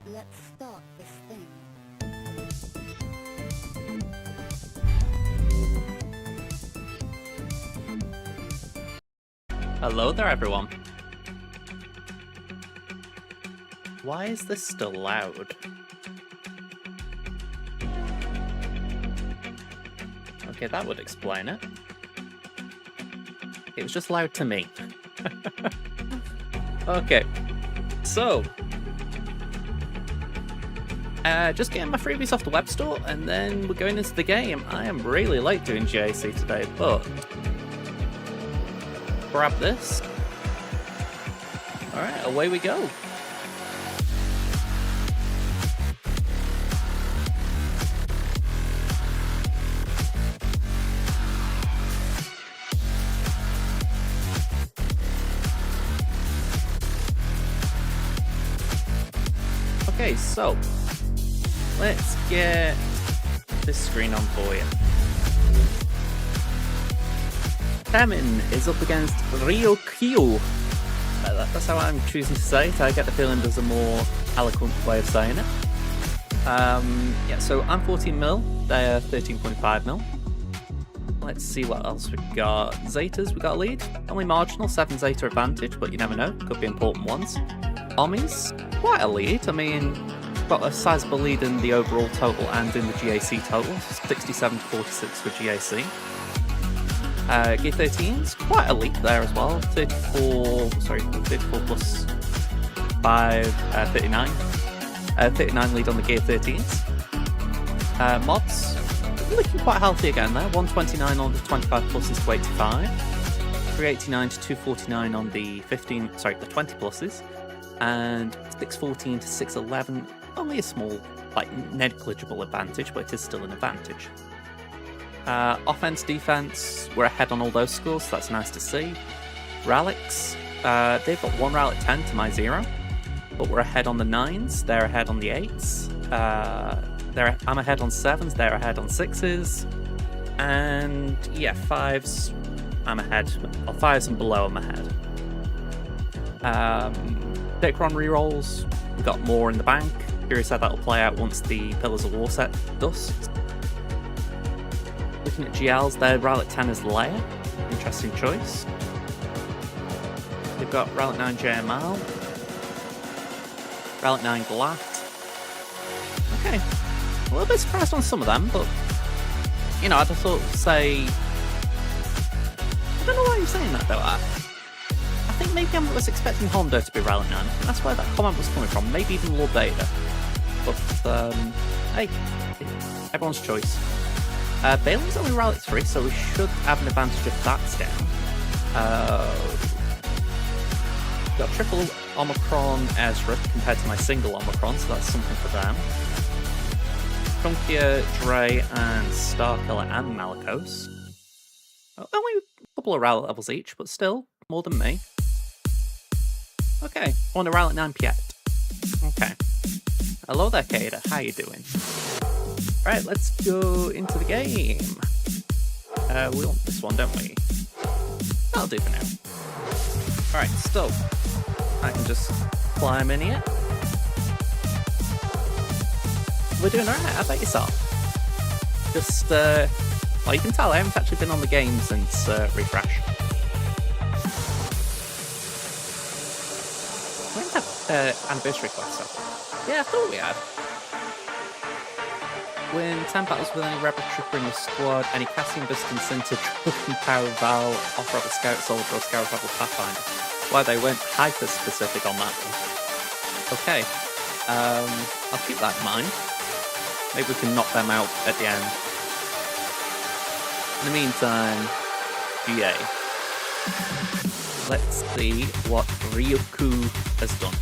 Let's start this thing. Hello there, everyone. Why is this still loud? Okay, that would explain it. It was just loud to me. Okay, so just getting my freebies off the web store, and then we're going into the game. I am really late doing GAC today, but grab this. All right, away we go. Okay, so let's get this screen on for you. Temmin is up against SWGOH. That's how I'm choosing to say it. I get the feeling there's a more eloquent way of saying it. Yeah, so I'm 14 mil, they're 13.5 mil. Let's see what else we got. Zetas, we got a lead. Only marginal, 7 Zeta advantage, but you never know. Could be important ones. Ommis, quite a lead. I mean, got a sizable lead in the overall total and in the GAC total. 67 to 46 for GAC. Gear 13's quite a lead there as well. 34 plus 5, 39. 39 lead on the Gear 13s. Mods, looking quite healthy again there. 129 on the 25 pluses to 85. 389 to 249 on the 20 pluses. And 614 to 611. Only a small, negligible advantage, but it is still an advantage. Offense, defense, we're ahead on all those scores, so that's nice to see. Relics, they've got 1 relic 10 to my 0. But we're ahead on the 9s, they're ahead on the 8s. I'm ahead on 7s, they're ahead on 6s. And yeah, 5s, I'm ahead. Or 5s and below, I'm ahead. Dicron rerolls, we've got more in the bank. Curious how that'll play out once the Pillars of War set does. Looking at GLs, their relic 10 is Leia. Interesting choice. They've got relic 9 JML. Relic 9 Glatt. Okay. A little bit surprised on some of them, but you know, I'd have thought, say, I don't know why you're saying that though. I think maybe I was expecting Hondo to be Relic 9. That's where that comment was coming from. Maybe even Lord Vader. But hey, everyone's choice. Balin's only Relic 3, so we should have an advantage if that's down. Got triple Omicron Ezra compared to my single Omicron, so that's something for them. Trunkia, Dre, and Starkiller and Malicos. Only a couple of Relic levels each, but still, more than me. Okay, on a Relic 9 Piet. Okay. Hello there, Kada. How you doing? Alright, let's go into the game. We want this one, don't we? That'll do for now. Alright, so I can just climb in here. We're doing alright, I bet you so. Just, well, you can tell I haven't actually been on the game since Refresh. We haven't had anniversary quest, so. Yeah, I thought we had. Win 10 battles with any rebel trooper in your squad, any casting distance into Trucking Power Val, off-rebel scout soldier or scout rebel pathfinder. Why they weren't hyper-specific on that one. Okay, I'll keep that in mind. Maybe we can knock them out at the end. In the meantime, GA. Let's see what SWGOH has done.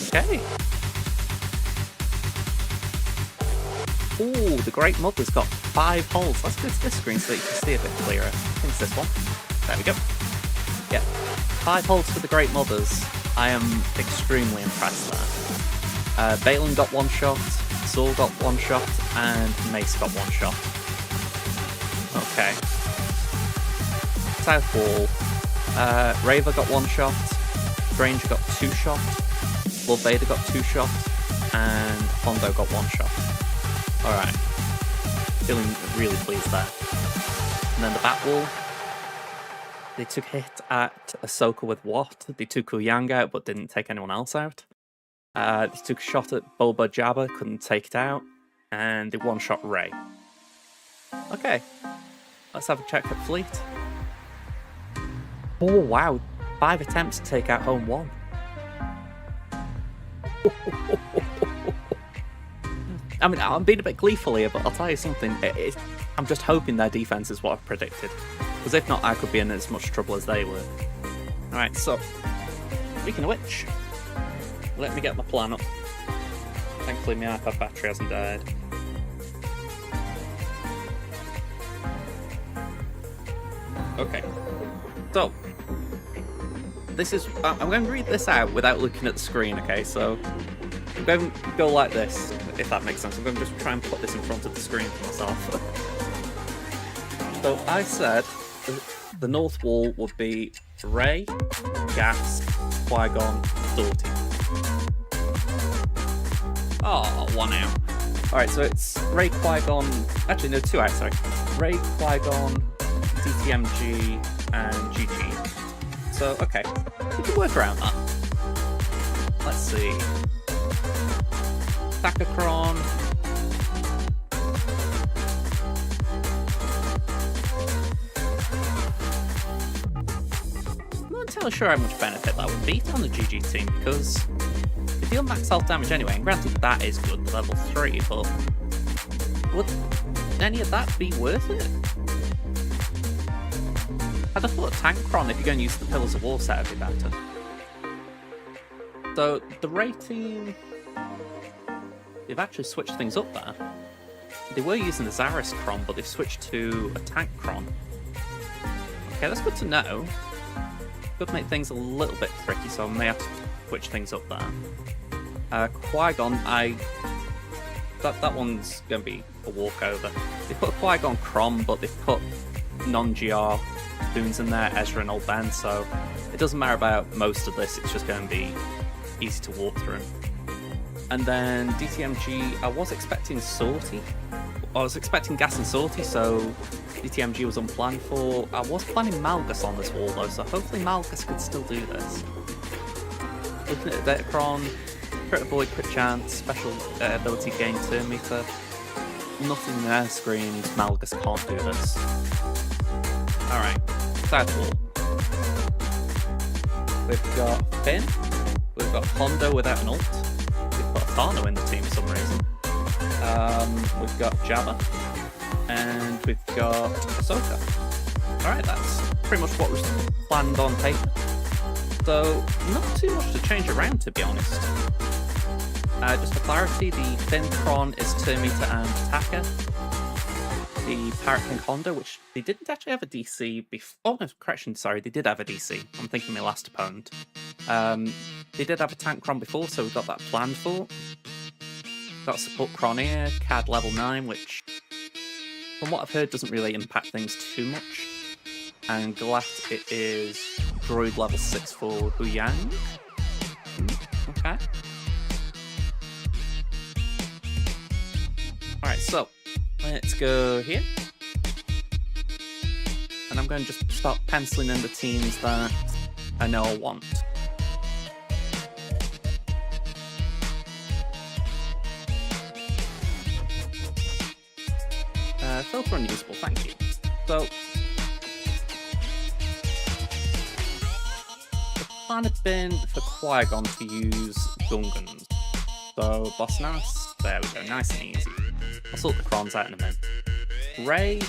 Okay. Ooh, the Great Mother's got 5 holes. Let's go to this screen so that you can see a bit clearer. I think it's this one. There we go. Yeah. 5 holes for the Great Mothers. I am extremely impressed there. Balin got 1 shot, Saul got 1 shot, and Mace got 1 shot. Okay. South Wall. Raver got 1 shot, Granger got 2 shots, Lord Vader got 2 shots, and Hondo got 1 shot. Alright. Feeling really pleased there. And then the Bat Wall. They took a hit at Ahsoka with Watt. They took Yang out, but didn't take anyone else out. They took a shot at Boba Jabba, couldn't take it out. And they one-shot Rey. Okay. Let's have a check at Fleet. Oh, wow. 5 attempts to take out Home 1. I mean, I'm being a bit gleeful here, but I'll tell you something. I'm just hoping their defense is what I've predicted. Because if not, I could be in as much trouble as they were. Alright, so, speaking of which, let me get my plan up. Thankfully, my iPad battery hasn't died. Okay. So, this is... I'm going to read this out without looking at the screen, okay? So I'm going to go like this, if that makes sense. I'm going to just try and put this in front of the screen for myself. So I said the north wall would be Rey, Gas, Qui-Gon, Salty. Oh, 1 out. Alright, so it's Rey, Qui-Gon... Actually, no, 2 out, sorry. Rey, Qui-Gon, DTMG, and GG. So, okay. We can work around that. Let's see. Thakakron. I'm not entirely sure how much benefit that would be on the GG team, because they deal max health damage anyway, and granted that is good, level 3, but would any of that be worth it? I'd have thought Tankron, if you're going to use the Pillars of War set, would be better. So, the Rey team, they've actually switched things up there. They were using the Zaris Kron, but they've switched to a Tank Kron. Okay, that's good to know. Could make things a little bit tricky, so I may have to switch things up there. Qui-Gon, that one's going to be a walkover. They put a Qui-Gon Kron, but they've put non-GR boons in there, Ezra and Old Ben, so it doesn't matter about most of this, it's just going to be easy to walk through. And then DTMG, I was expecting Sortie. I was expecting Gas and Sortie, so DTMG was unplanned for. I was planning Malgus on this wall though, so hopefully Malgus could still do this. Looking at the Datacron, crit avoid, crit chance, special ability gain turn meter. Nothing there screams Malgus can't do this. Alright, side wall. We've got Finn, we've got Hondo without an ult, we've got Thano in the team for some reason, we've got Jabba, and we've got Ahsoka. Alright, that's pretty much what was planned on paper. So, not too much to change around, to be honest. Just for clarity, the Finn Kron is turn meter and attacker. The Parrot King Hondo, which they didn't actually have a DC before. Oh, no, correction, sorry, they did have a DC. I'm thinking my last opponent. They did have a Tank Kron before, so we've got that planned for. Got Support Kron here, CAD level 9, which, from what I've heard, doesn't really impact things too much. And Galat, it is Droid level 6 for Huyang. Okay. Alright, so let's go here. And I'm going to just start penciling in the teams that I know I want. Filter unusable, thank you. So, the plan had been for Qui-Gon to use Gungans. So, Boss Nass, there we go, nice and easy. I'll sort the Krons out in a minute. Rey,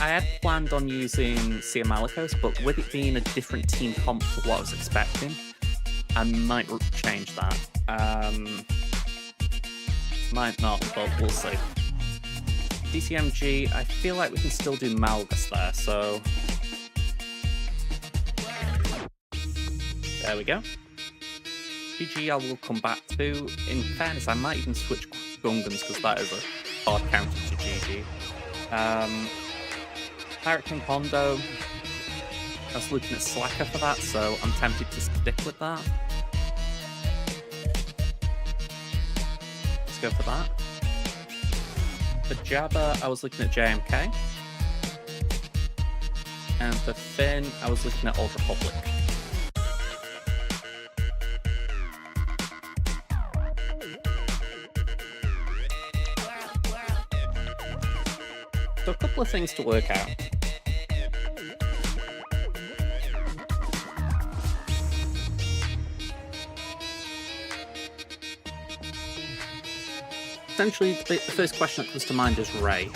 I had planned on using Sia Malicos, but with it being a different team comp to what I was expecting, I might change that. Might not, but we'll see. DTMG, I feel like we can still do Malgus there, so... There we go. GG I will come back to. In fairness, I might even switch Gungans, because that is a hard counter to GG. Pirate King Hondo, I was looking at Slacker for that, so I'm tempted to stick with that. Let's go for that. For Jabba, I was looking at JMK. And for Finn, I was looking at Old Republic. So a couple of things to work out. Essentially, the first question that comes to mind is Rey.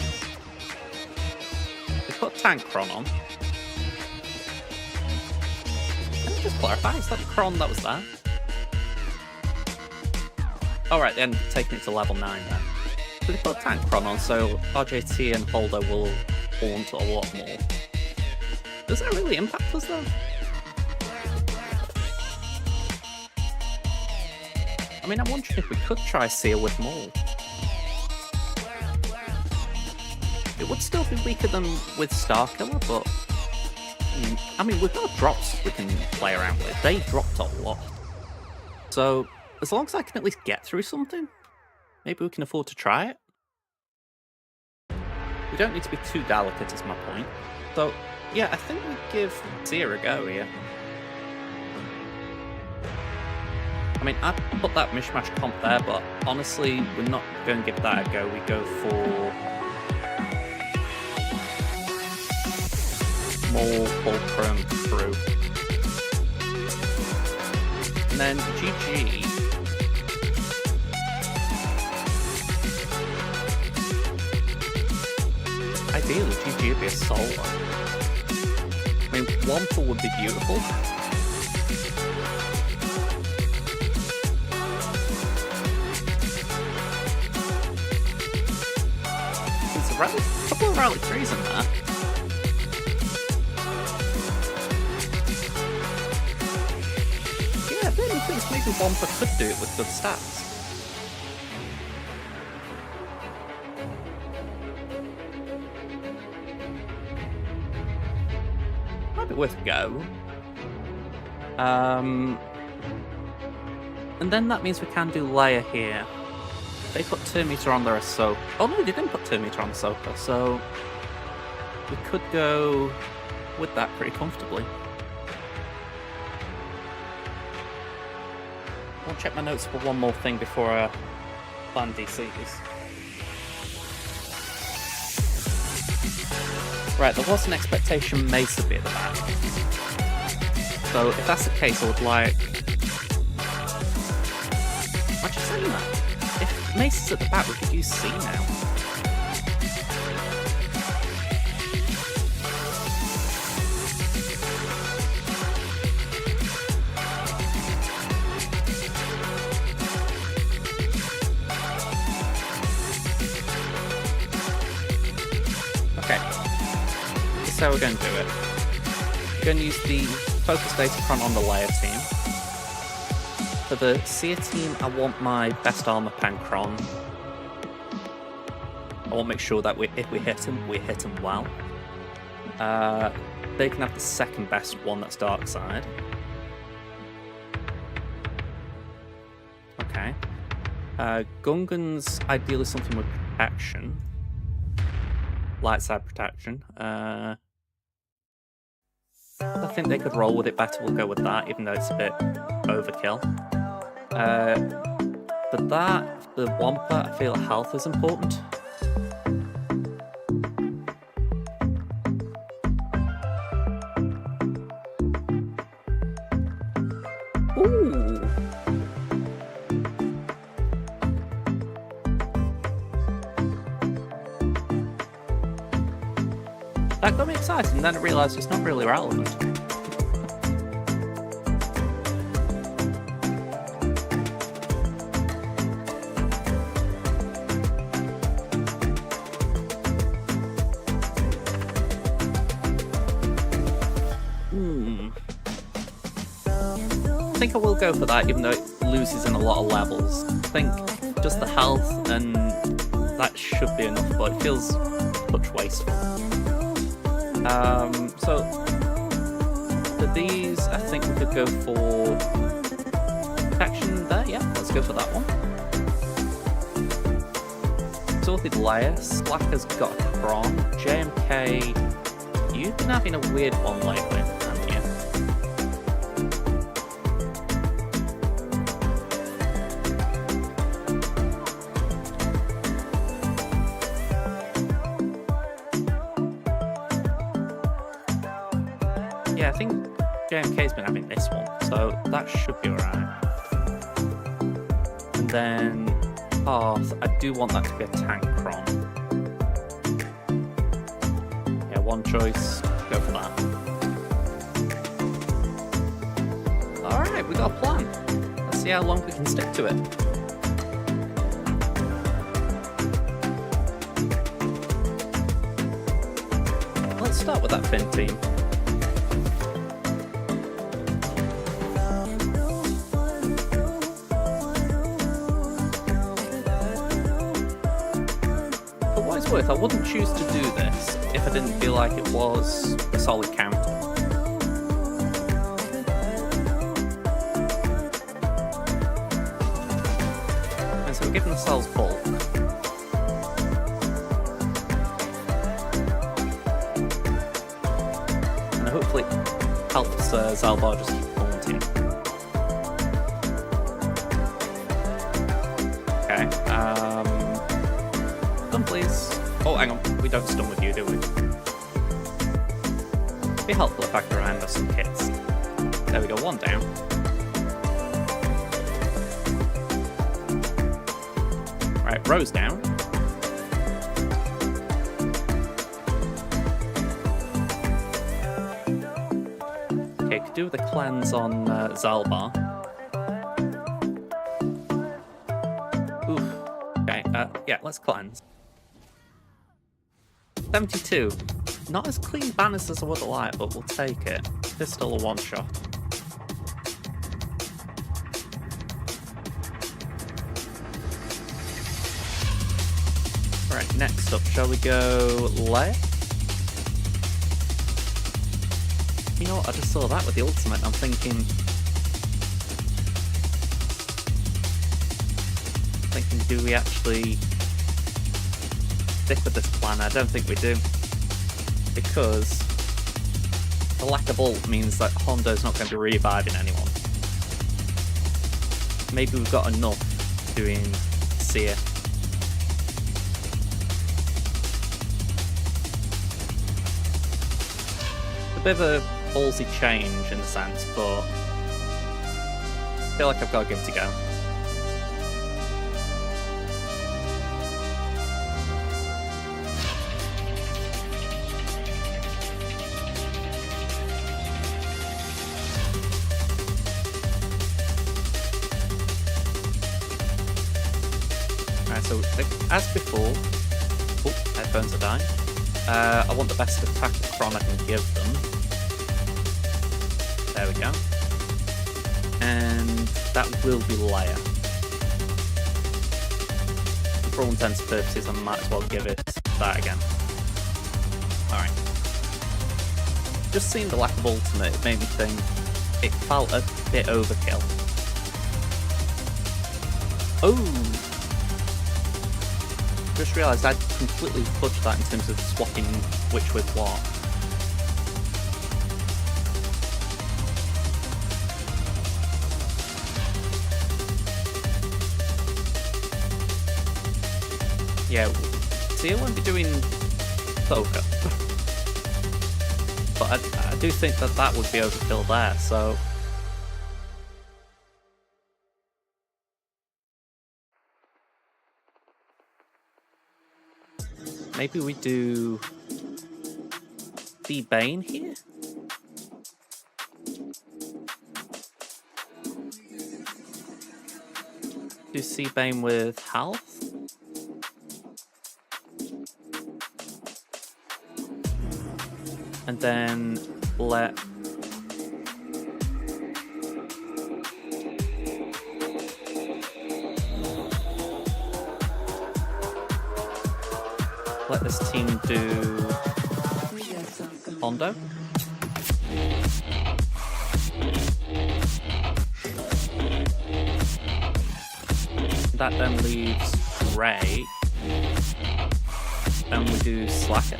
They put Tank Kron on. Can I just clarify? Is that the Kron that was there? Oh right, then taking it to level 9 then. So they put Tank Kron on, so RJT and Holder will haunt a lot more. Does that really impact us though? I mean, I'm wondering if we could try Seal with Maul. It would still be weaker than with Starkiller, but... I mean, we've got drops we can play around with. They dropped a lot. So, as long as I can at least get through something, maybe we can afford to try it. We don't need to be too delicate, is my point. So, yeah, I think we give Seer a go here. I mean, I put that mishmash comp there, but honestly, we're not going to give that a go. We go for Maul, Fulcrum, Crew. And then GG. Ideally, GG would be a solo. I mean, Wampa would be beautiful. There's a couple of Rally 3s in there. Yeah, I really think maybe Wampa could do it with good stats. Might be worth a go. And then that means we can do Leia here. They put 2 meter on their Ahsoka. Oh no, they didn't put 2 meter on Ahsoka, so we could go with that pretty comfortably. I'll check my notes for one more thing before I plan DCs. Right, there was an expectation Mesa be at the back. So if that's the case, I would like... Actually, saying that, if Mace's at the back, we could use C now. Okay, this is how we're going to do it. We're going to use the Focus Datacron on the Leia team. For the Seer team, I want my best armor Pancron. I want to make sure that if we hit him well. They can have the second best one, that's Darkside. Okay. Gungan's ideally something with protection. Light side protection. I think they could roll with it better, we'll go with that, even though it's a bit overkill. But that, the Wampa, I feel health is important. Ooh! That got me excited, and then I realised it's not really relevant. I think I will go for that, even though it loses in a lot of levels. I think just the health, and that should be enough, but it feels much wasteful. So for these, I think we could go for protection there. Yeah, let's go for that one. Sorted Leia, Slacker's got a Kron, JMK. You've been having a weird one lately, haven't you? Yeah, I think JMK's been having this one, so that should be alright. And then Path, I do want that to be a tank Kron. Yeah, one choice, go for that. Alright, we got a plan. Let's see how long we can stick to it. Let's start with that Finn team. it's worth, I wouldn't choose to do this if I didn't feel like it was a solid counter. And so we're giving ourselves bulk. And hopefully it helps Zalbar just keep haunting. Okay, stun please. Oh, hang on, we don't stun with you, do we? It'd be helpful if I could hand us some kits. There we go, one down. Right, Rose down. Okay, could do with a cleanse on Zalbar. Oof. Okay, yeah, let's cleanse. 72. Not as clean banners as I would like, but we'll take it. It's still a one-shot. Right, next up, shall we go Leia? You know what, I just saw that with the ultimate, I'm thinking, do we actually stick with this plan? I don't think we do. Because the lack of ult means that Hondo's not going to be reviving anyone. Maybe we've got enough doing Seer. A bit of a ballsy change in a sense, but I feel like I've got to give it a go. So, as before, oh, headphones are dying. I want the best attack Chron I can give them. There we go. And that will be Leia. For all intents and purposes, I might as well give it that again. Alright. Just seeing the lack of ultimate, it made me think it felt a bit overkill. Oh! Just realised I'd completely fudged that in terms of swapping which with what. Yeah, see, I won't be doing Soka. But I do think that that would be overkill there, so... Maybe we do the Bane here? Do C-Bane with health? And then let... Let this team do Hondo. That then leaves Ray. And we do Slacker.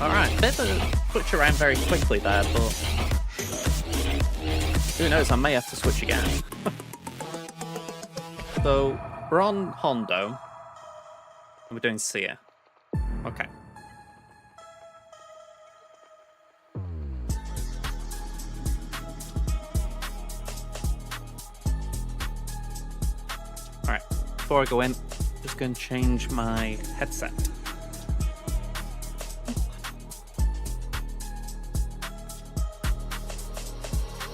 Alright, bit of a switch around very quickly there, but who knows, I may have to switch again. So, we're on Hondo, and we're doing Seer. Okay. Alright, before I go in, I'm just going to change my headset.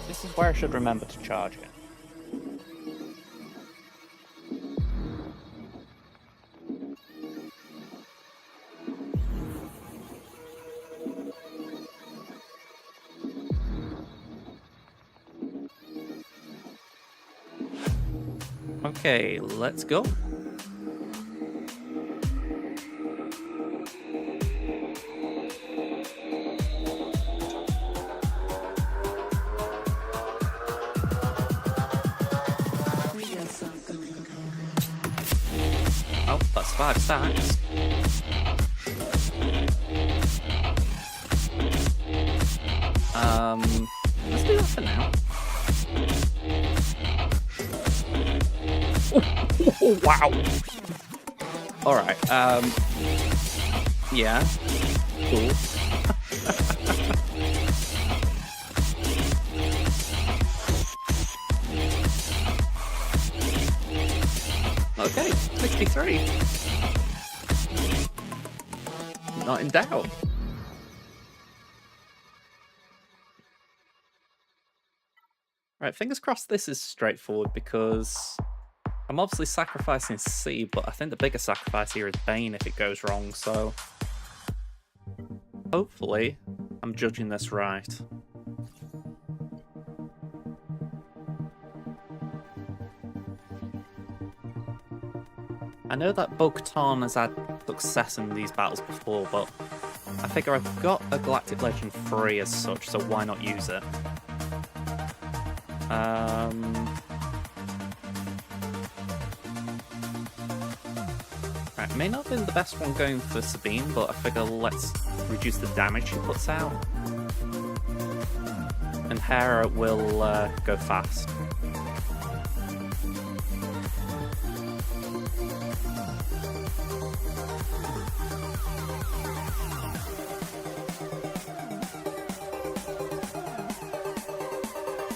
This is where I should remember to charge it. Okay, let's go. Oh, that's 5 stacks. Let's do that for now. Oh, wow. Alright, yeah. Cool. Okay, 63. Not in doubt. Right, fingers crossed this is straightforward because I'm obviously sacrificing C, but I think the bigger sacrifice here is Bane if it goes wrong, so hopefully I'm judging this right. I know that Bo-Katan has had success in these battles before, but I figure I've got a Galactic Legend free as such, so why not use it? Right, may not have been the best one going for Sabine, but I figure let's reduce the damage she puts out. And Hera will go fast.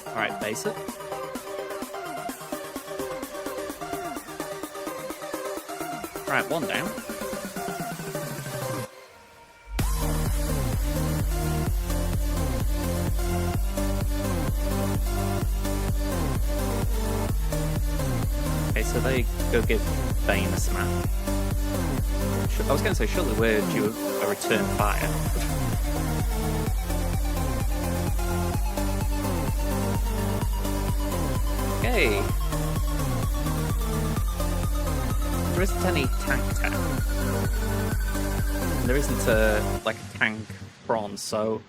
Alright, basic. Right, 1 down. Okay, so they go give Bane a smack. I was going to say, surely we're due a return fire. Okay. There isn't any tank tech. There isn't like a tank bronze, so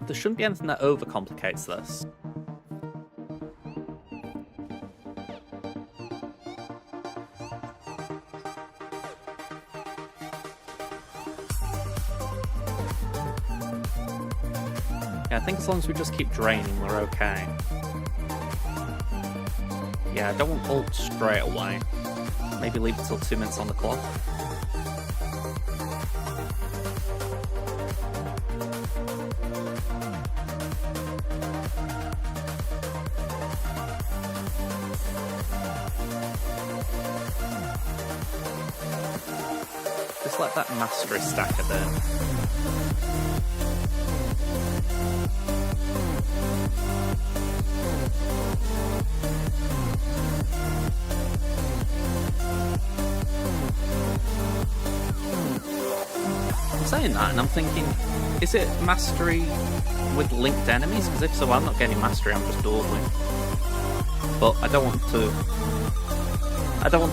there shouldn't be anything that overcomplicates this. Yeah, I think as long as we just keep draining, we're okay. Yeah, I don't want ult straight away. Maybe leave it till 2 minutes on the clock. Just let that mastery stack a bit. I'm saying that and I'm thinking, is it mastery with linked enemies? Because if so, I'm not getting mastery, I'm just dawdling. But I don't want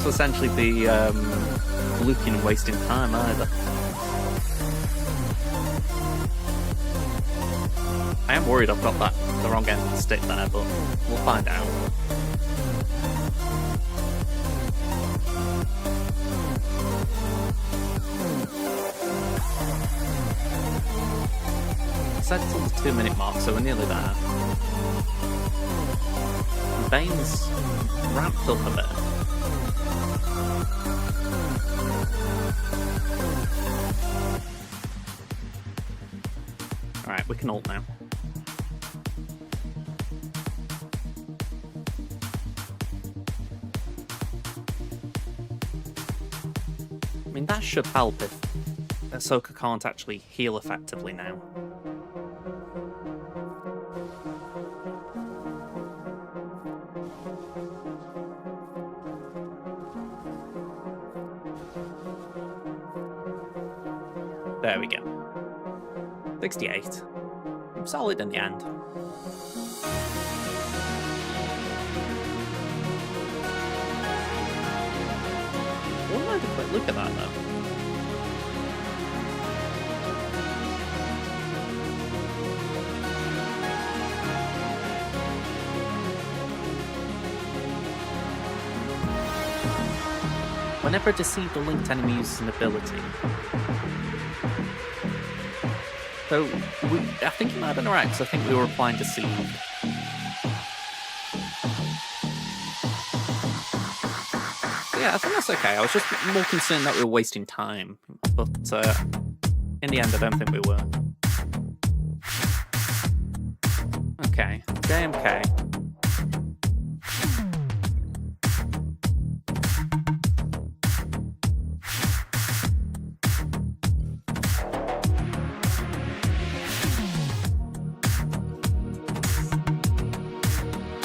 to essentially be looking and wasting time either. I am worried I've got the wrong end of the stick there, but we'll find out. Set till the 2 minute mark, so we're nearly there. And Bane's ramped up a bit. Alright, we can ult now. I mean, that should help if Ahsoka can't actually heal effectively now. There we go. 68. Solid in the end. quick look at that, though. Whenever a deceived or linked enemy uses an ability. So, I think you might have been right, because I think we were applying deceived. Yeah, I think that's okay. I was just more concerned that we were wasting time. But in the end, I don't think we were. Okay, JMK.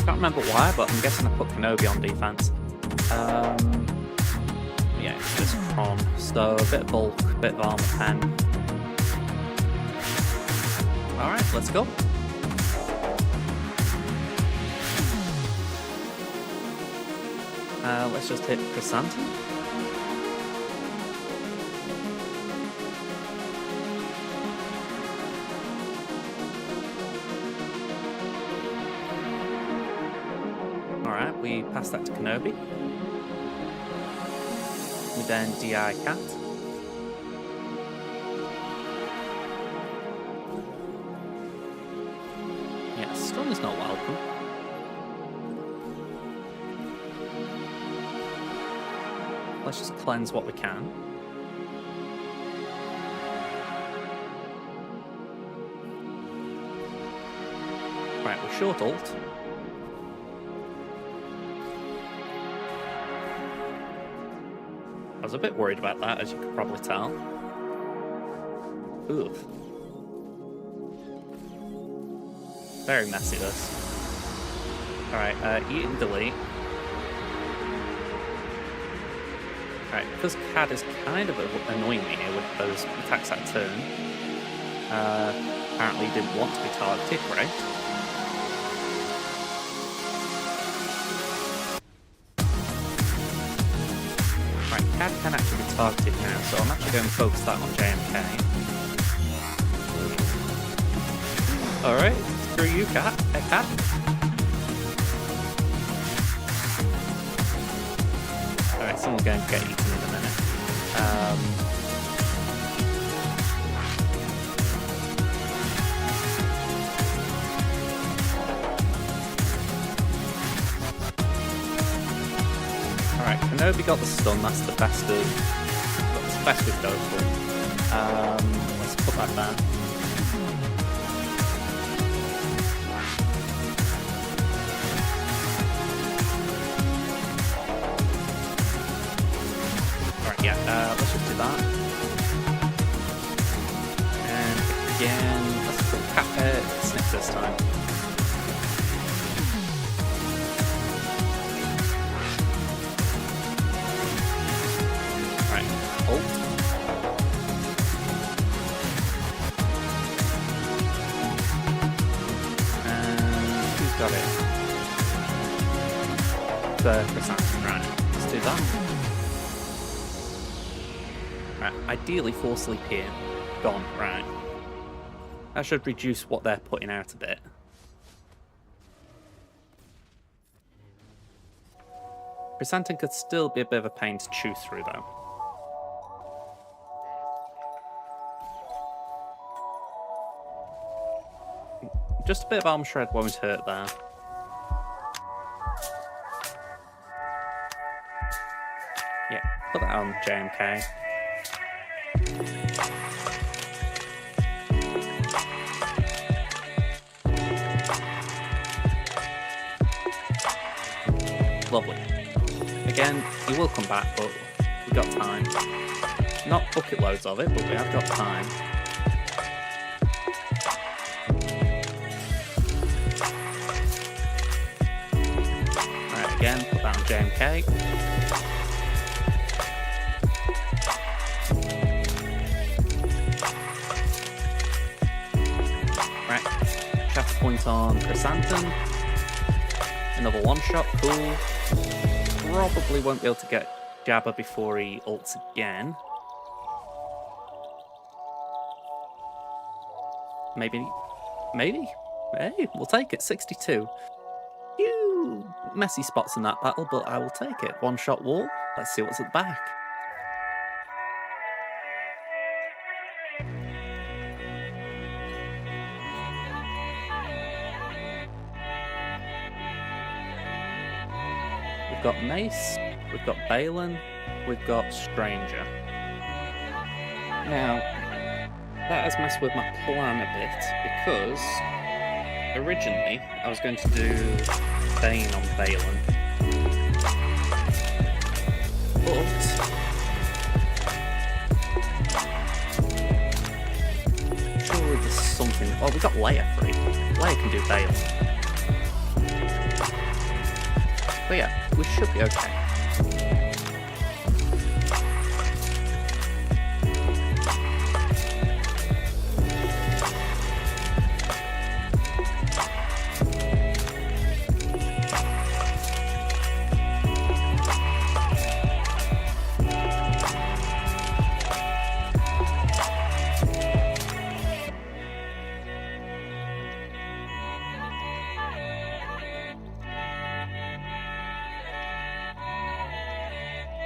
Can't remember why, but I'm guessing I put Kenobi on defense. Yeah, it's just Cron, so a bit of bulk, a bit of armor pen. Alright, let's go. Let's just hit Chrysanthemum. Alright, we pass that to Kenobi. We then DI Cat. Yeah, stun is not welcome. Let's just cleanse what we can. Right, we're short ult. I was a bit worried about that, as you could probably tell. Oof. Very messy, this. Alright, eat and delete. Alright, because Cad is kind of annoying me here with those attacks that turn. Apparently he didn't want to be targeted, right? Cad can actually be targeted now, so I'm actually going to focus that on JMK. Alright, screw you, Cat. Hey, Cat. Alright, someone's going to get eaten in a minute. Alright, Kenobi got the stun, that's the best of... That's the best we've done for. Let's put that down. Alright, yeah, let's just do that. And again, let's put Snips this time. Ult. And who's got it? The Chrysanthemum, right. Let's do that. Right, ideally 4 sleep here. Gone, right. That should reduce what they're putting out a bit. Chrysanthemum could still be a bit of a pain to chew through, though. Just a bit of armor shred won't hurt there. Yeah, put that on JMK. Lovely. Again, he will come back, but we've got time. Not bucket loads of it, but we have got time. Again, put that on JMK. Right, shaft point on Chrysanthemum. Another one shot, cool. Probably won't be able to get Jabba before he ults again. Maybe. Hey, we'll take it. 62. Few messy spots in that battle, but I will take it. One-shot wall. Let's see what's at the back. We've got Mace, we've got Balin, we've got Stranger. Now, that has messed with my plan a bit, because originally I was going to do Bane on Balin. But surely there's something. Oh, we got Leia free. Leia can do Balin. But yeah, we should be okay.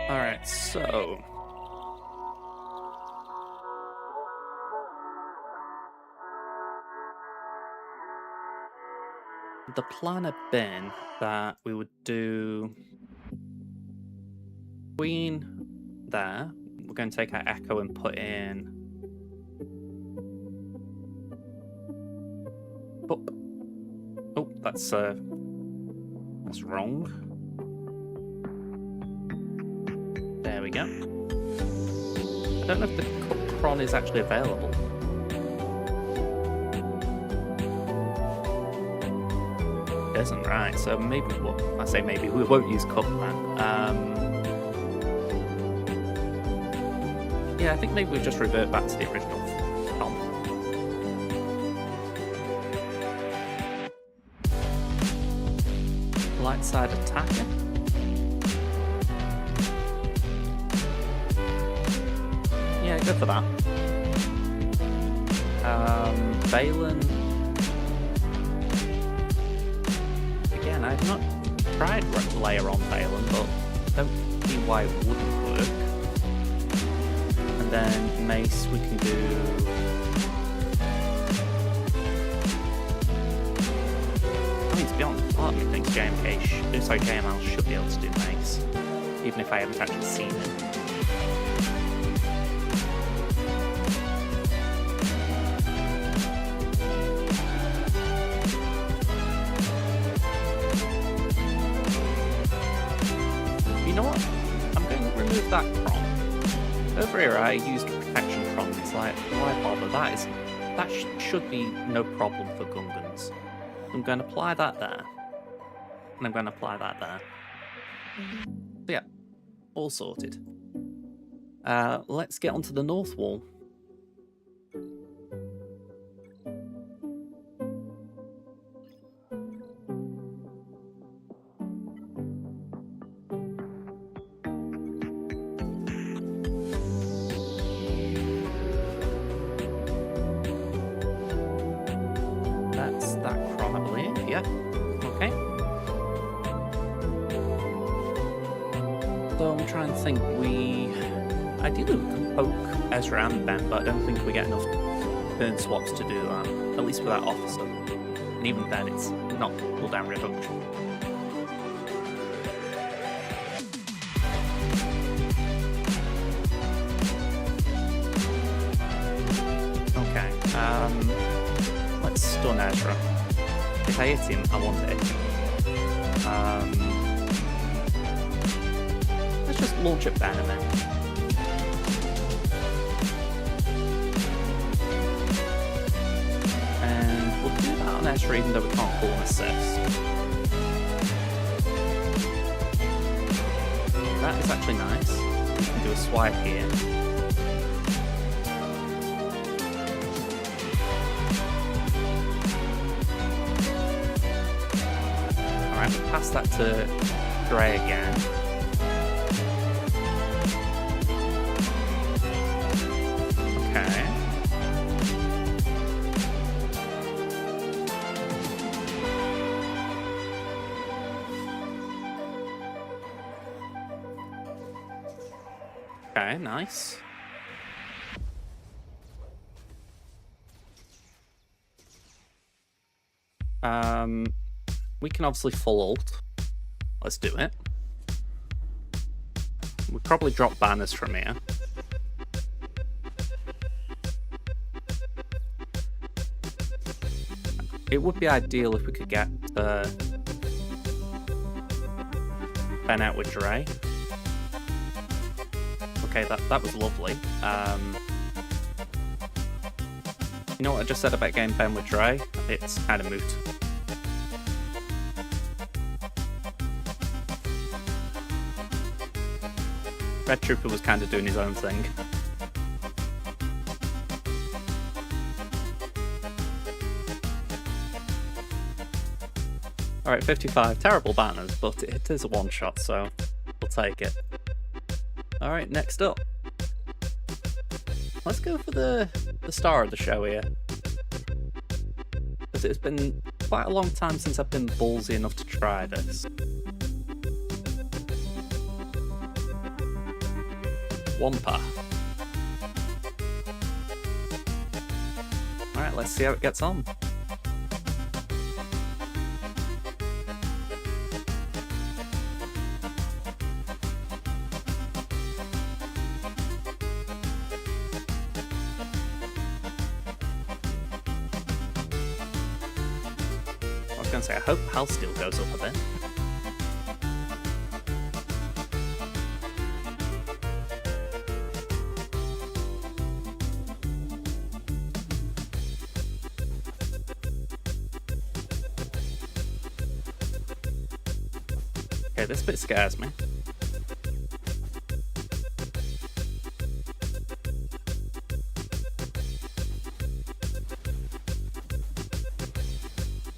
Alright, so... the plan had been that we would do Queen there. We're going to take our Echo and put in Pup. Oh, that's wrong. There we go. I don't know if the Cron is actually available. It isn't, right? So maybe, well, I say maybe we won't use Cup then. Yeah, I think maybe we just revert back to the original Cron. Light side attacker. Yeah, go for that. Balin. Again, I've not tried Leia on Balin, but I don't see why it wouldn't work. And then Mace we can do... I mean, to be honest, part of me thinks JML should be able to do Mace, even if I haven't actually seen it. That Cron. Over here I used protection Cron. It's like, why bother? That should be no problem for Gungans. I'm going to apply that there. And I'm going to apply that there. So yeah, all sorted. Let's get onto the north wall. That's that Cron, I believe. Yeah. Okay. So I'm trying to think. Ideally we can poke Ezra and Ben, but I don't think we get enough burn swaps to do that. At least for that officer. And even then, it's not cooldown reduction. Okay. Let's stun Ezra. If I hit him, I want it. Let's just launch at Ben and then. And we'll do that on Ezra even though we can't pull an assist. That is actually nice. We can do a swipe here. Alright, we'll pass that to Grey again. Okay. Okay, nice. We can obviously full ult. Let's do it. We'll probably drop banners from here. It would be ideal if we could get Ben out with Dre. Okay, that was lovely. You know what I just said about getting Ben with Dre? It's kind of moot. Red Trooper was kind of doing his own thing. Alright, 55. Terrible banners, but it is a one-shot, so we'll take it. Alright, next up. Let's go for the star of the show here. Because it's been quite a long time since I've been ballsy enough to try this. Wampa. Alright, let's see how it gets on. I was going to say, I hope health steal goes up a bit. Okay, this bit scares me.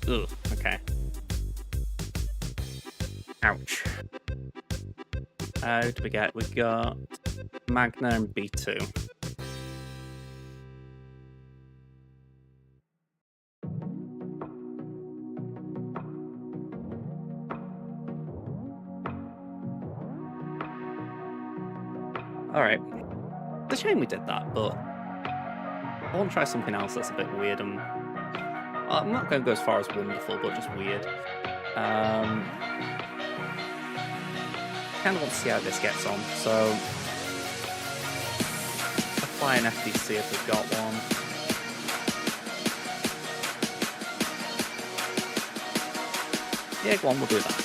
Ugh, okay. Ouch. How do we get? We got Magna and B2. Alright. It's a shame we did that, but I want to try something else that's a bit weird and... Well, I'm not going to go as far as wonderful, but just weird. Kind of want to see how this gets on, so... Apply an FDC if we've got one. Yeah, go on, we'll do that.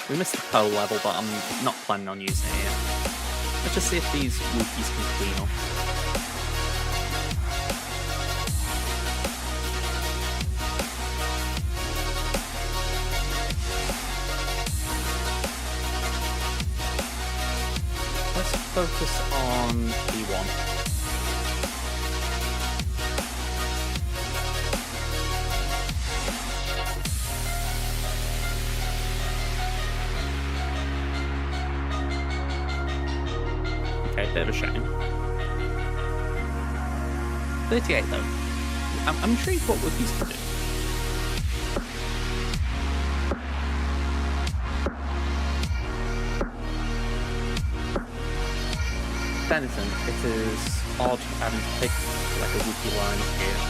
We missed the pole level, but I'm not planning on using it yet. Let's just see if these Wookiees can clean up. Let's focus on B1. Bit of a shame. 38 though. I'm intrigued what Wookiees can do. If anything, it is odd having to pick like a Wookiee line here.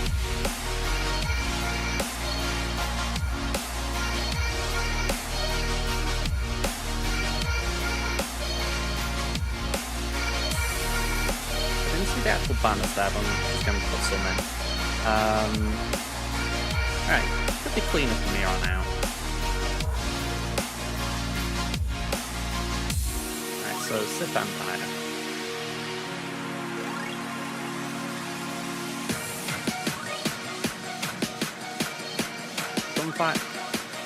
The actual banners there, but I'm just going to put some in. Alright, could be cleaner from here on out. Alright, so Sith Vampire. Gunfight.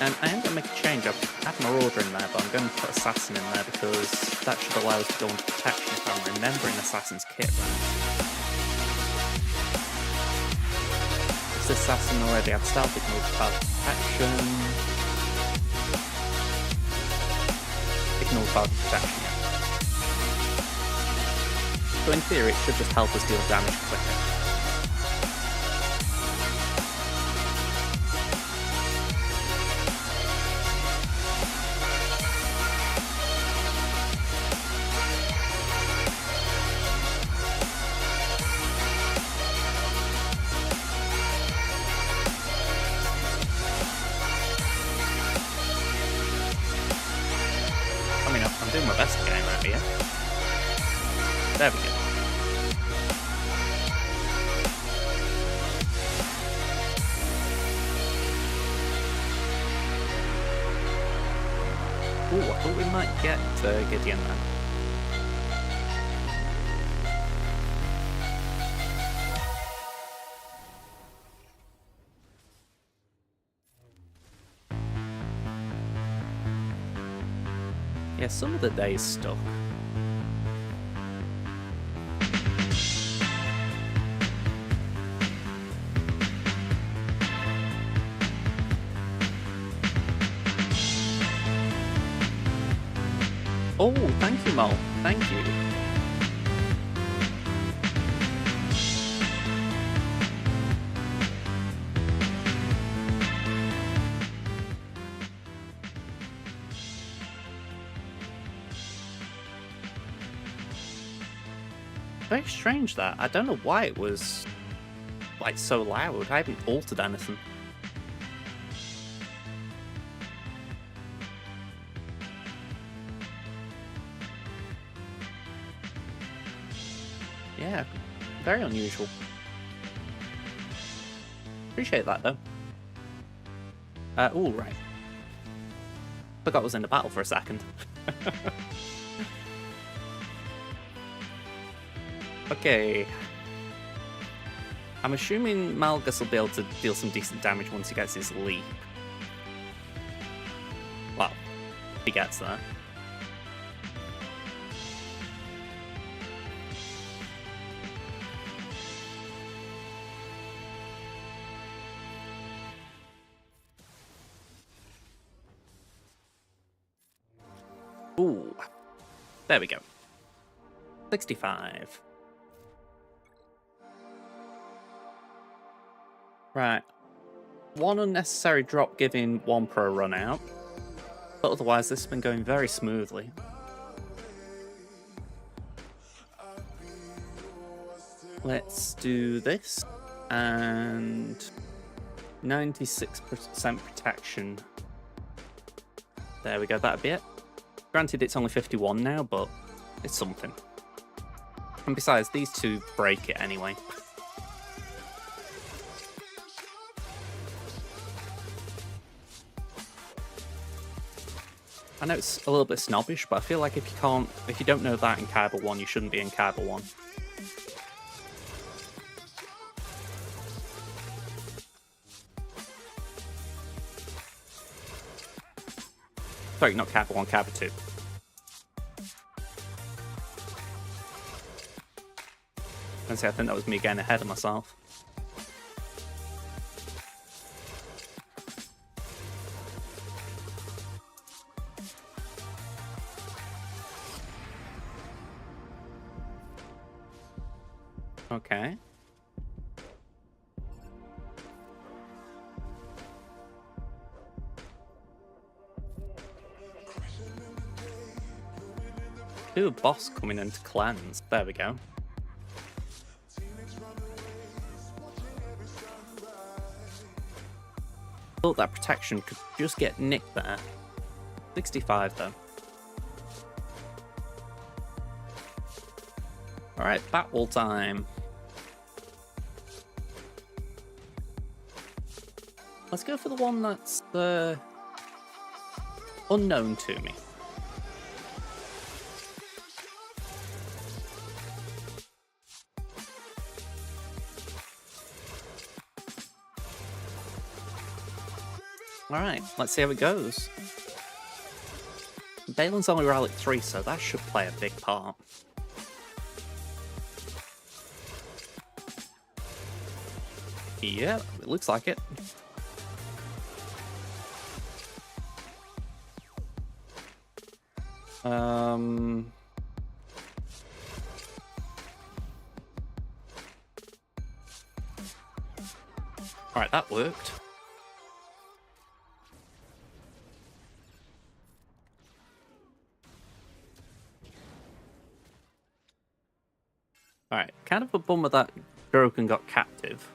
And I am going to make a change. I've had Marauder in there, but I'm going to put Assassin in there because that should allow us to go into protection if I'm remembering Assassin's kit right. This Assassin already had stealth, ignore cloud protection. Ignore cloud protection, yeah. So in theory, it should just help us deal damage quicker. I mean, I'm doing my best to get him out here. There we go. Ooh, I thought we might get Gideon then. Yeah, some of the days stuck. Oh, thank you, Mo. Thank you. Very strange that. I don't know why it was like so loud. I haven't altered anything. Yeah, very unusual. Appreciate that though. Oh, right. Forgot I was in the battle for a second. Okay. I'm assuming Malgus will be able to deal some decent damage once he gets his leap. Well, if he gets that. Ooh. There we go. 65. Right. One unnecessary drop giving one pro run out. But otherwise, this has been going very smoothly. Let's do this. And 96% protection. There we go, that'd be it. Granted, it's only 51 now, but it's something. And besides, these two break it anyway. I know it's a little bit snobbish, but I feel like if you don't know that in Caliber 1, you shouldn't be in Caliber 1. Sorry, not Caliber 1, Caliber 2. I think that was me getting ahead of myself. Okay. Ooh, boss coming into cleanse. There we go. Thought that protection could just get nicked there. 65 though. Alright, battle time. Let's go for the one that's unknown to me. Alright, let's see how it goes. Balin's only Relic 3, so that should play a big part. Yeah, it looks like it. Alright, that worked. Alright, kind of a bummer that Gorokan got captive.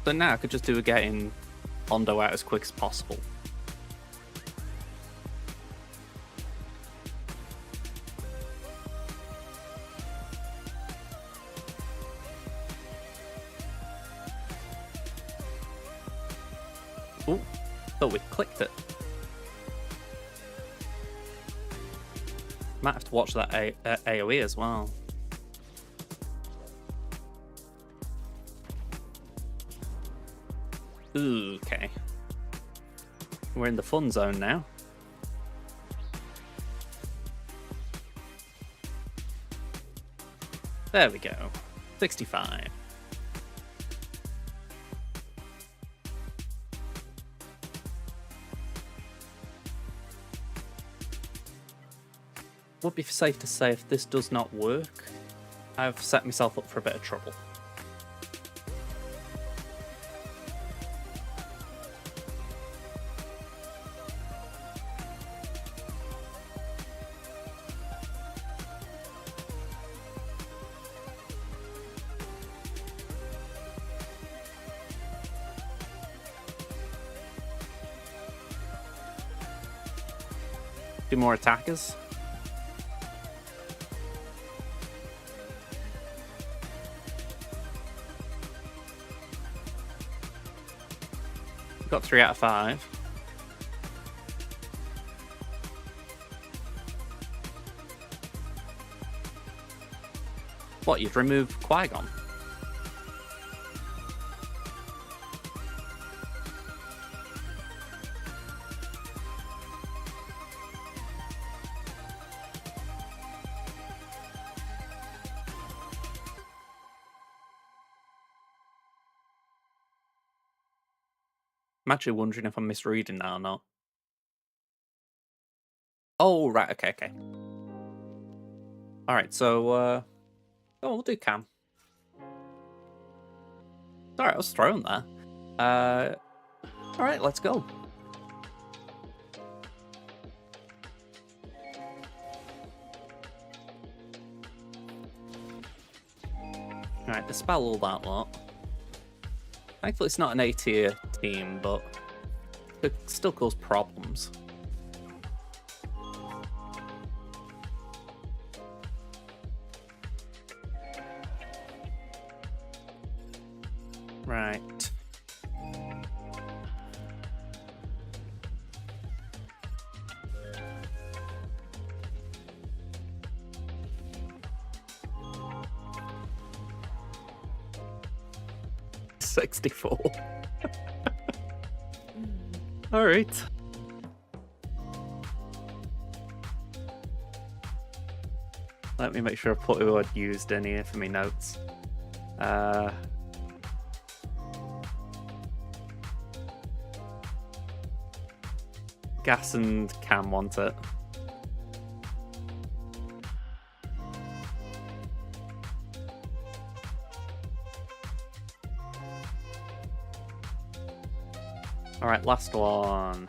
So now I could just do a getting Hondo out as quick as possible. Oh, thought we clicked it. Might have to watch that AoE as well. Ooh, okay. We're in the fun zone now. There we go. 65. Would be safe to say if this does not work, I've set myself up for a bit of trouble. Two more attackers. Got 3 out of 5. What, you'd remove Qui-Gon? I'm actually wondering if I'm misreading that or not. Oh, right, okay. Alright, so, oh, we'll do Cam. Sorry, I was thrown there. Alright, let's go. Alright, dispel all that lot. Thankfully, it's not an A-tier team, but it still cause problems. Right. $64. All right. Let me make sure I put who I'd used in here for me notes. Gas and Cam want it. All right, last one.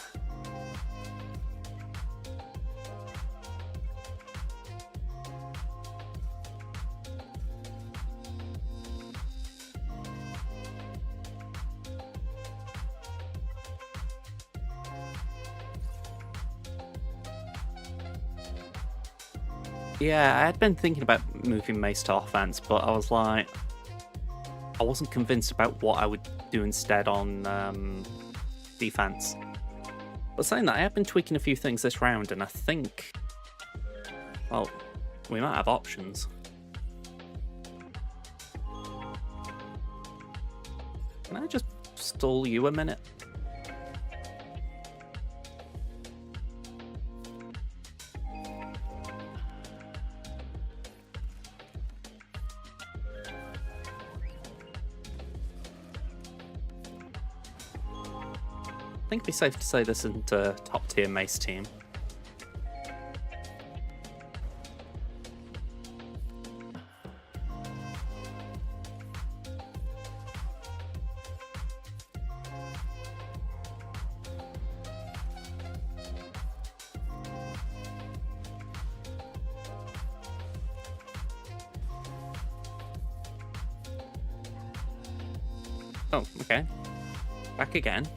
Yeah, I had been thinking about moving Mace to offense, but I was like, I wasn't convinced about what I would do instead on defense. But saying that, I have been tweaking a few things this round, and I think, well, we might have options. Can I just stall you a minute? I think it'd be safe to say this isn't a top tier Mace team. Oh, okay. Back again.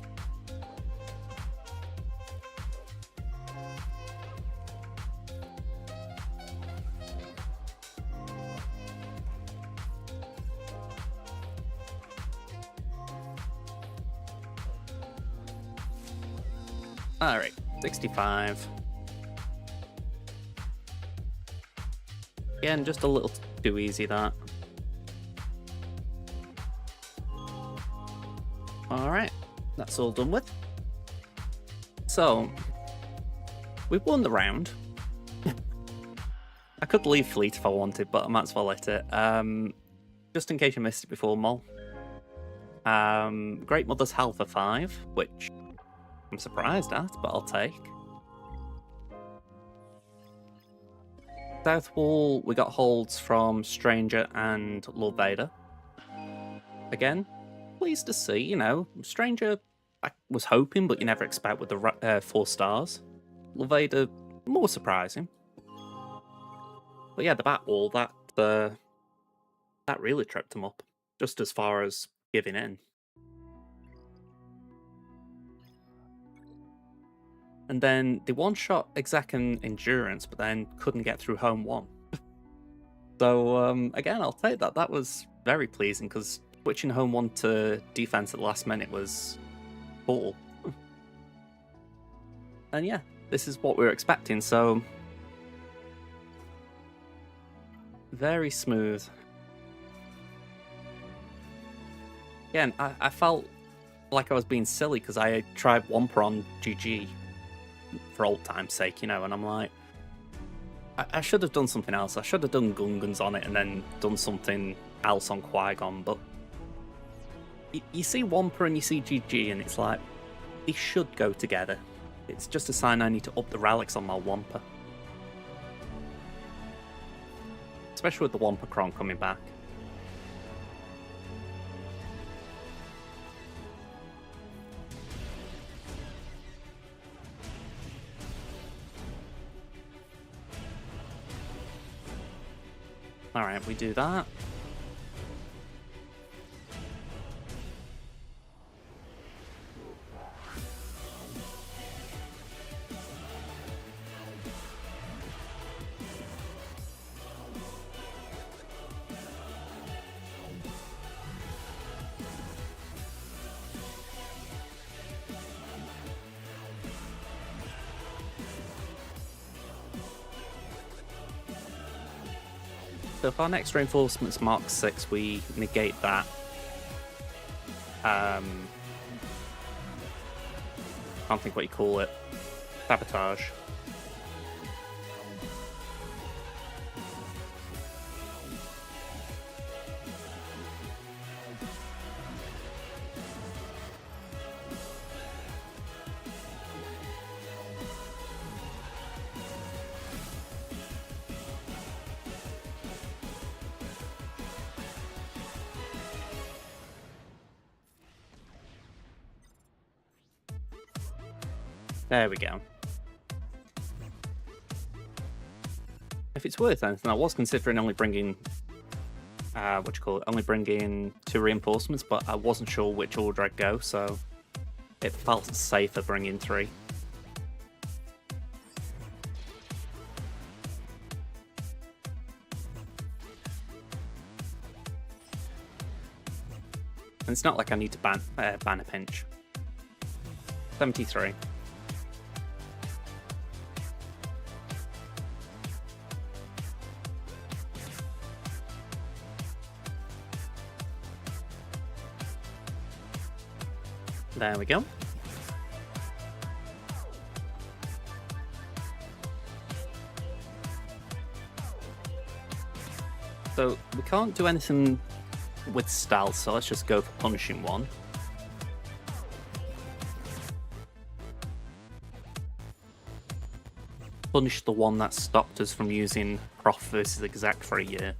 Alright, 65. Again, just a little too easy, that. Alright, that's all done with. So, we've won the round. I could leave Fleet if I wanted, but I might as well let it. Just in case you missed it before, Mol. Great Mother's Health for 5, which I'm surprised at, but I'll take. South Wall, we got holds from Stranger and Lord Vader. Again, pleased to see, you know, Stranger, I was hoping, but you never expect with the 4 stars. Lord Vader, more surprising. But yeah, the back wall, that really tripped him up, just as far as giving in. And then they one-shot Exec and Endurance, but then couldn't get through Home 1. So, again, I'll take that. That was very pleasing, because switching Home 1 to defense at the last minute was cool. And yeah, this is what we were expecting, so very smooth. Again, I felt like I was being silly, because I tried Wampa on GG for old time's sake, you know, and I'm like, I should have done something else. I should have done Gungans on it and then done something else on Qui-Gon, but you see Wampa and you see GG, and it's like, they should go together. It's just a sign I need to up the relics on my Wampa. Especially with the Wampa Cron coming back. Alright, we do that. So if our next reinforcement's Mark 6, we negate that. Can't think what you call it. Sabotage. There we go. If it's worth anything, I was considering only bringing, only bringing 2 reinforcements, but I wasn't sure which order I'd go, so it felt safer bringing 3. And it's not like I need to ban a pinch. 73. There we go. So we can't do anything with stealth, so let's just go for punishing one. Punish the one that stopped us from using Prof versus Exec for a year.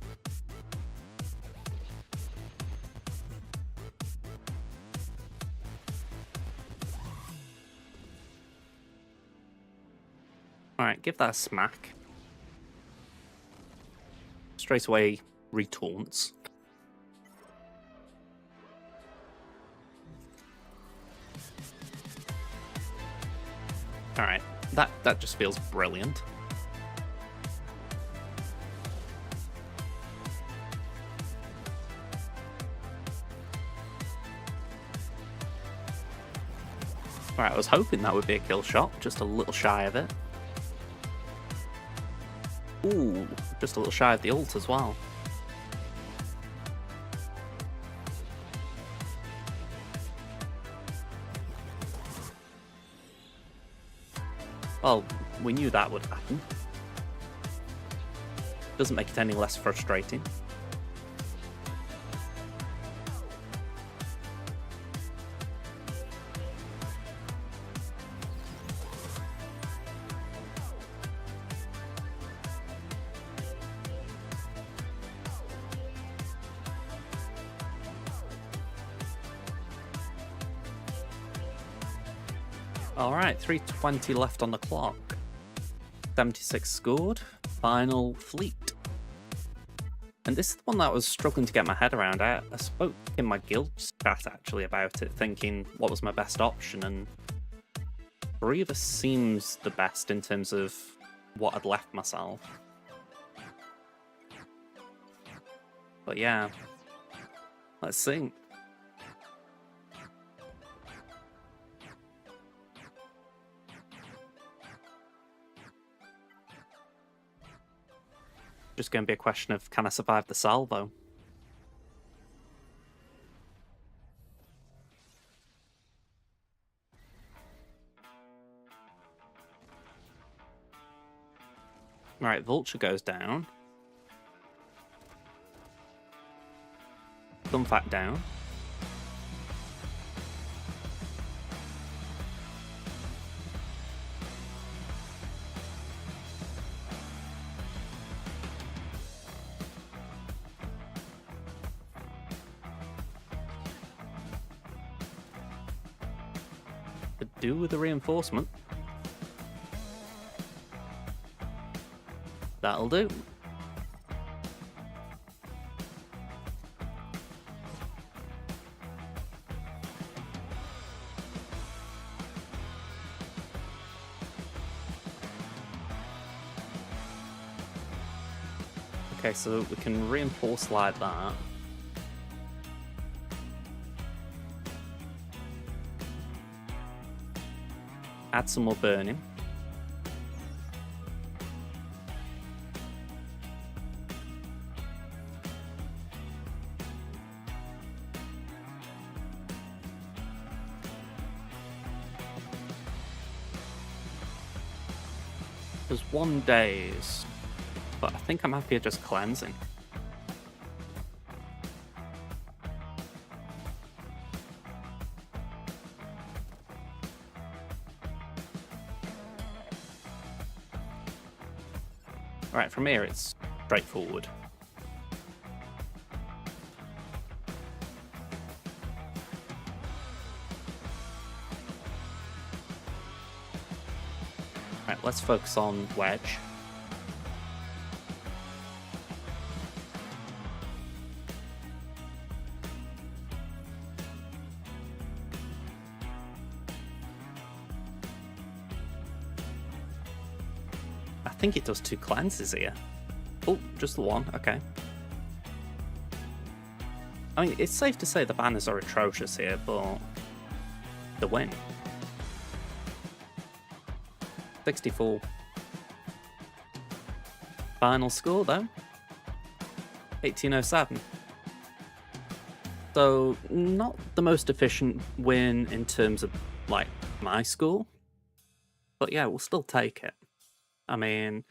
Alright, give that a smack. Straight away, retaunts. Alright, that just feels brilliant. Alright, I was hoping that would be a kill shot, just a little shy of it. Ooh, just a little shy of the ult as well. Well, we knew that would happen. Doesn't make it any less frustrating. Alright, 3:20 left on the clock. 76 scored. Final fleet. And this is the one that I was struggling to get my head around. I spoke in my guild chat actually about it, thinking what was my best option, and Grievous seems the best in terms of what I'd left myself. But yeah, let's see. Just going to be a question of, can I survive the salvo? Right, Vulture goes down. Gunfat down. Could do with a reinforcement. That'll do. Okay, so we can reinforce like that. Add some more burning. There's 1 days, but I think I'm happier just cleansing. Right, from here it's straightforward. Right, let's focus on Wedge. I think it does 2 cleanses here. Oh, just the 1, okay. I mean, it's safe to say the banners are atrocious here, but the win. 64. Final score though, 1807. So not the most efficient win in terms of like my score, but yeah, we'll still take it. I mean,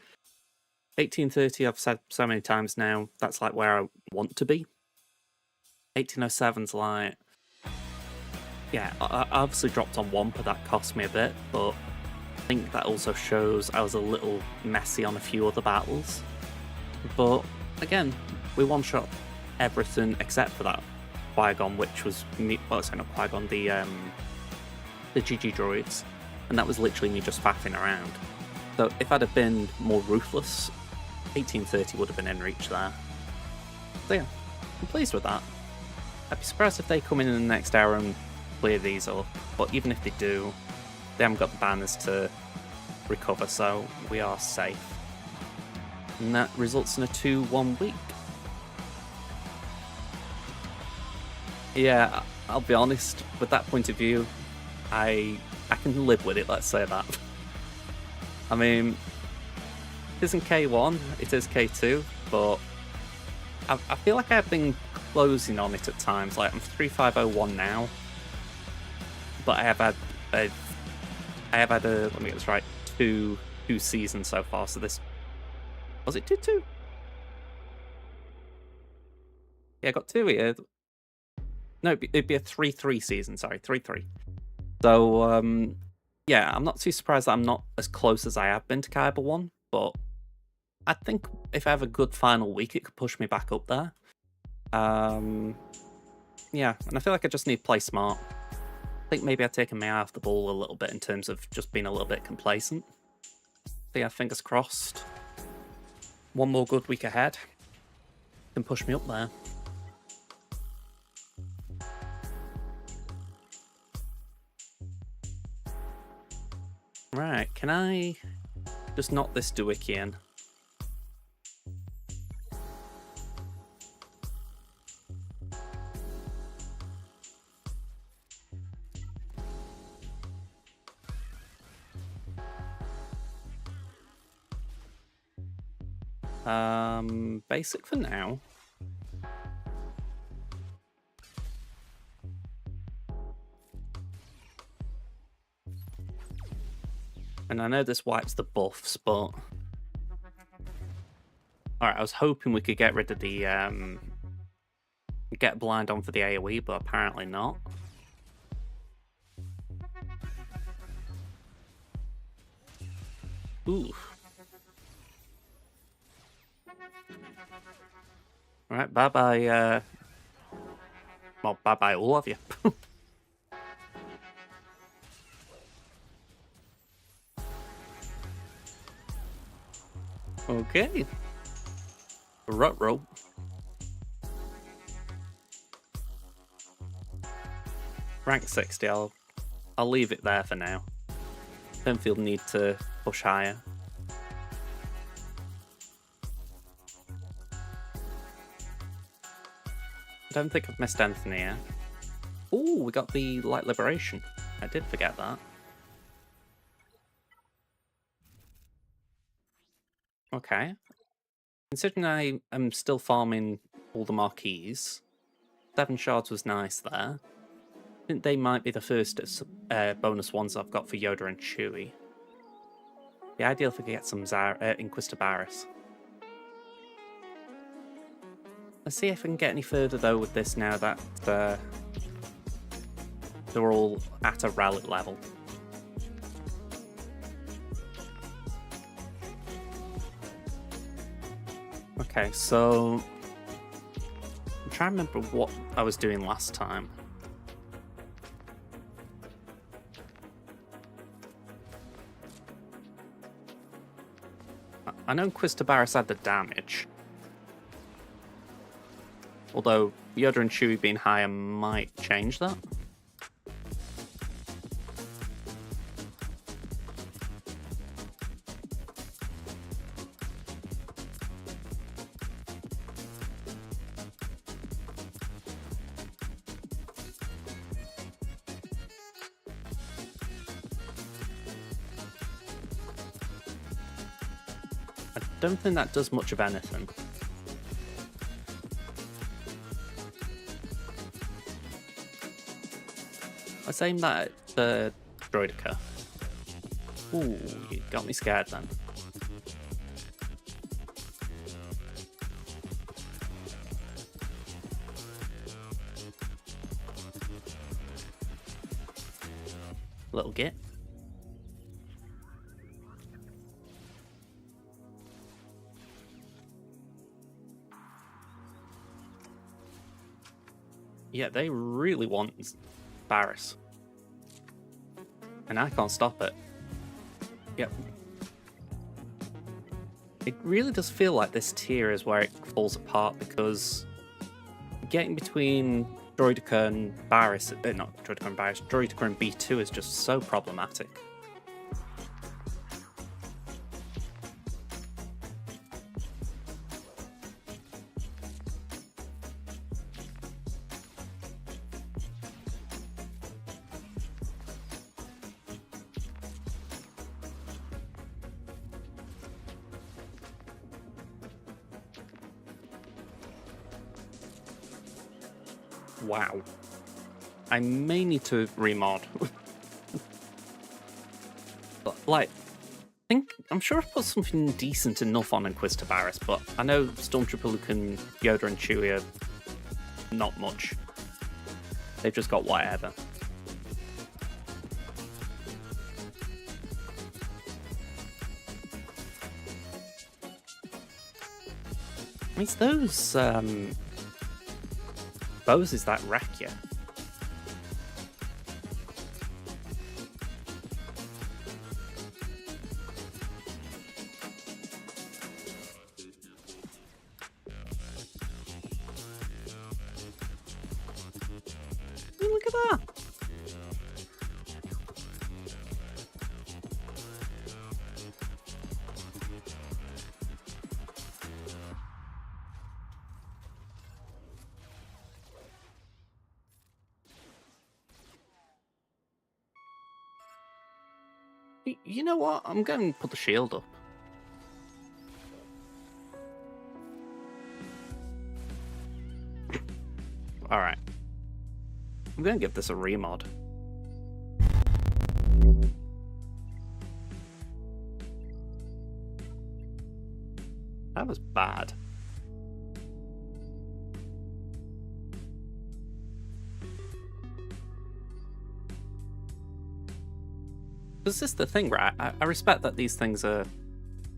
1830 I've said so many times now, that's like where I want to be. 1807's like, yeah, I obviously dropped on Wampa, that cost me a bit, but I think that also shows I was a little messy on a few other battles. But again, we one-shot everything except for that Qui-Gon, which was me, well, sorry, not Qui-Gon, the GG droids, and that was literally me just faffing around. So if I'd have been more ruthless, 1830 would have been in reach there. So yeah, I'm pleased with that. I'd be surprised if they come in the next hour and clear these up, but even if they do, they haven't got the banners to recover, so we are safe. And that results in a 2-1 week. Yeah, I'll be honest, with that point of view, I can live with it, let's say that. I mean, it isn't K1, it is K2, but I feel like I've been closing on it at times. Like, I'm 3501 now, but I have had a let me get this right, two seasons so far, so this... Was it 2-2? Yeah, I got 2 here. No, it'd be a 3-3 season, sorry, 3-3. So, yeah, I'm not too surprised that I'm not as close as I have been to Kaiba 1, but I think if I have a good final week, it could push me back up there. Yeah, and I feel like I just need to play smart. I think maybe I've taken my eye off the ball a little bit in terms of just being a little bit complacent. So yeah, fingers crossed. One more good week ahead can push me up there. Right, can I just knock this Doohickey in? Basic for now. And I know this wipes the buffs, but... Alright, I was hoping we could get rid of the, get blind on for the AoE, but apparently not. Ooh. Alright, bye-bye, well, bye-bye all of you. Okay. Ruh-roh. Rank 60, I'll leave it there for now. Don't feel the need to push higher. I don't think I've missed anything here. Ooh, we got the Light Liberation. I did forget that. Okay. Considering I am still farming all the marquees, 7 shards was nice there. I think they might be the first bonus ones I've got for Yoda and Chewie. The ideal if we could get some Inquisitor Barris. Let's see if I can get any further though with this now that they're all at a relic level. Okay, so I'm trying to remember what I was doing last time. I know Inquisitor Barris had the damage. Although Yoda and Chewie being higher might change that. I don't think that does much of anything. Let's aim that at the Droidica. Ooh, you got me scared then. Little git. Yeah, they really want Barris. And I can't stop it. Yep. It really does feel like this tier is where it falls apart because getting between Droidica and Barris, not Droidica and Barris, Droidica and B2 is just so problematic. Wow. I may need to remod. Like, I'm sure I've put something decent enough on Inquisitor Barris, but I know Stormtrooper Luke and Yoda and Chewie are not much. They've just got whatever. It's those bows is that wreck you. Look at that. You know what? I'm going to put the shield up. Alright. I'm going to give this a remod. That was bad. This is the thing, right? I respect that these things are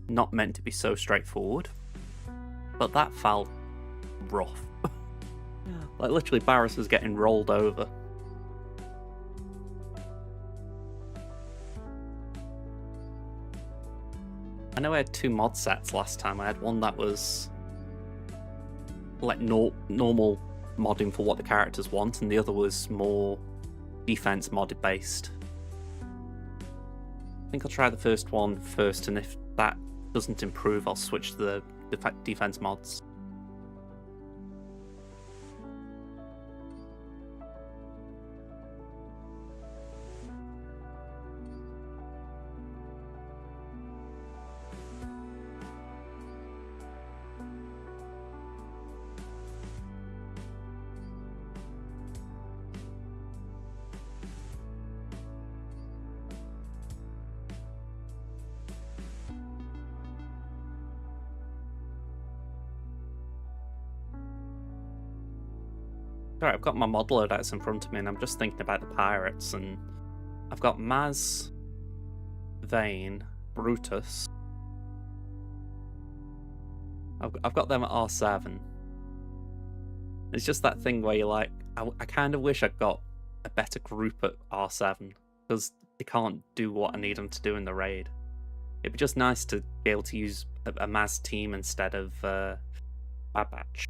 not meant to be so straightforward, but that felt rough. Like, literally, Barris was getting rolled over. I know I had 2 mod sets last time. I had one that was like normal modding for what the characters want, and the other was more defense modded based. I think I'll try the first one first, and if that doesn't improve, I'll switch to the defense mods. Alright, I've got my mod loadouts in front of me, and I'm just thinking about the pirates, and I've got Maz, Vane, Brutus. I've got them at R7. It's just that thing where you're like, I kind of wish I'd got a better group at R7, because they can't do what I need them to do in the raid. It'd be just nice to be able to use a Maz team instead of Bad Batch.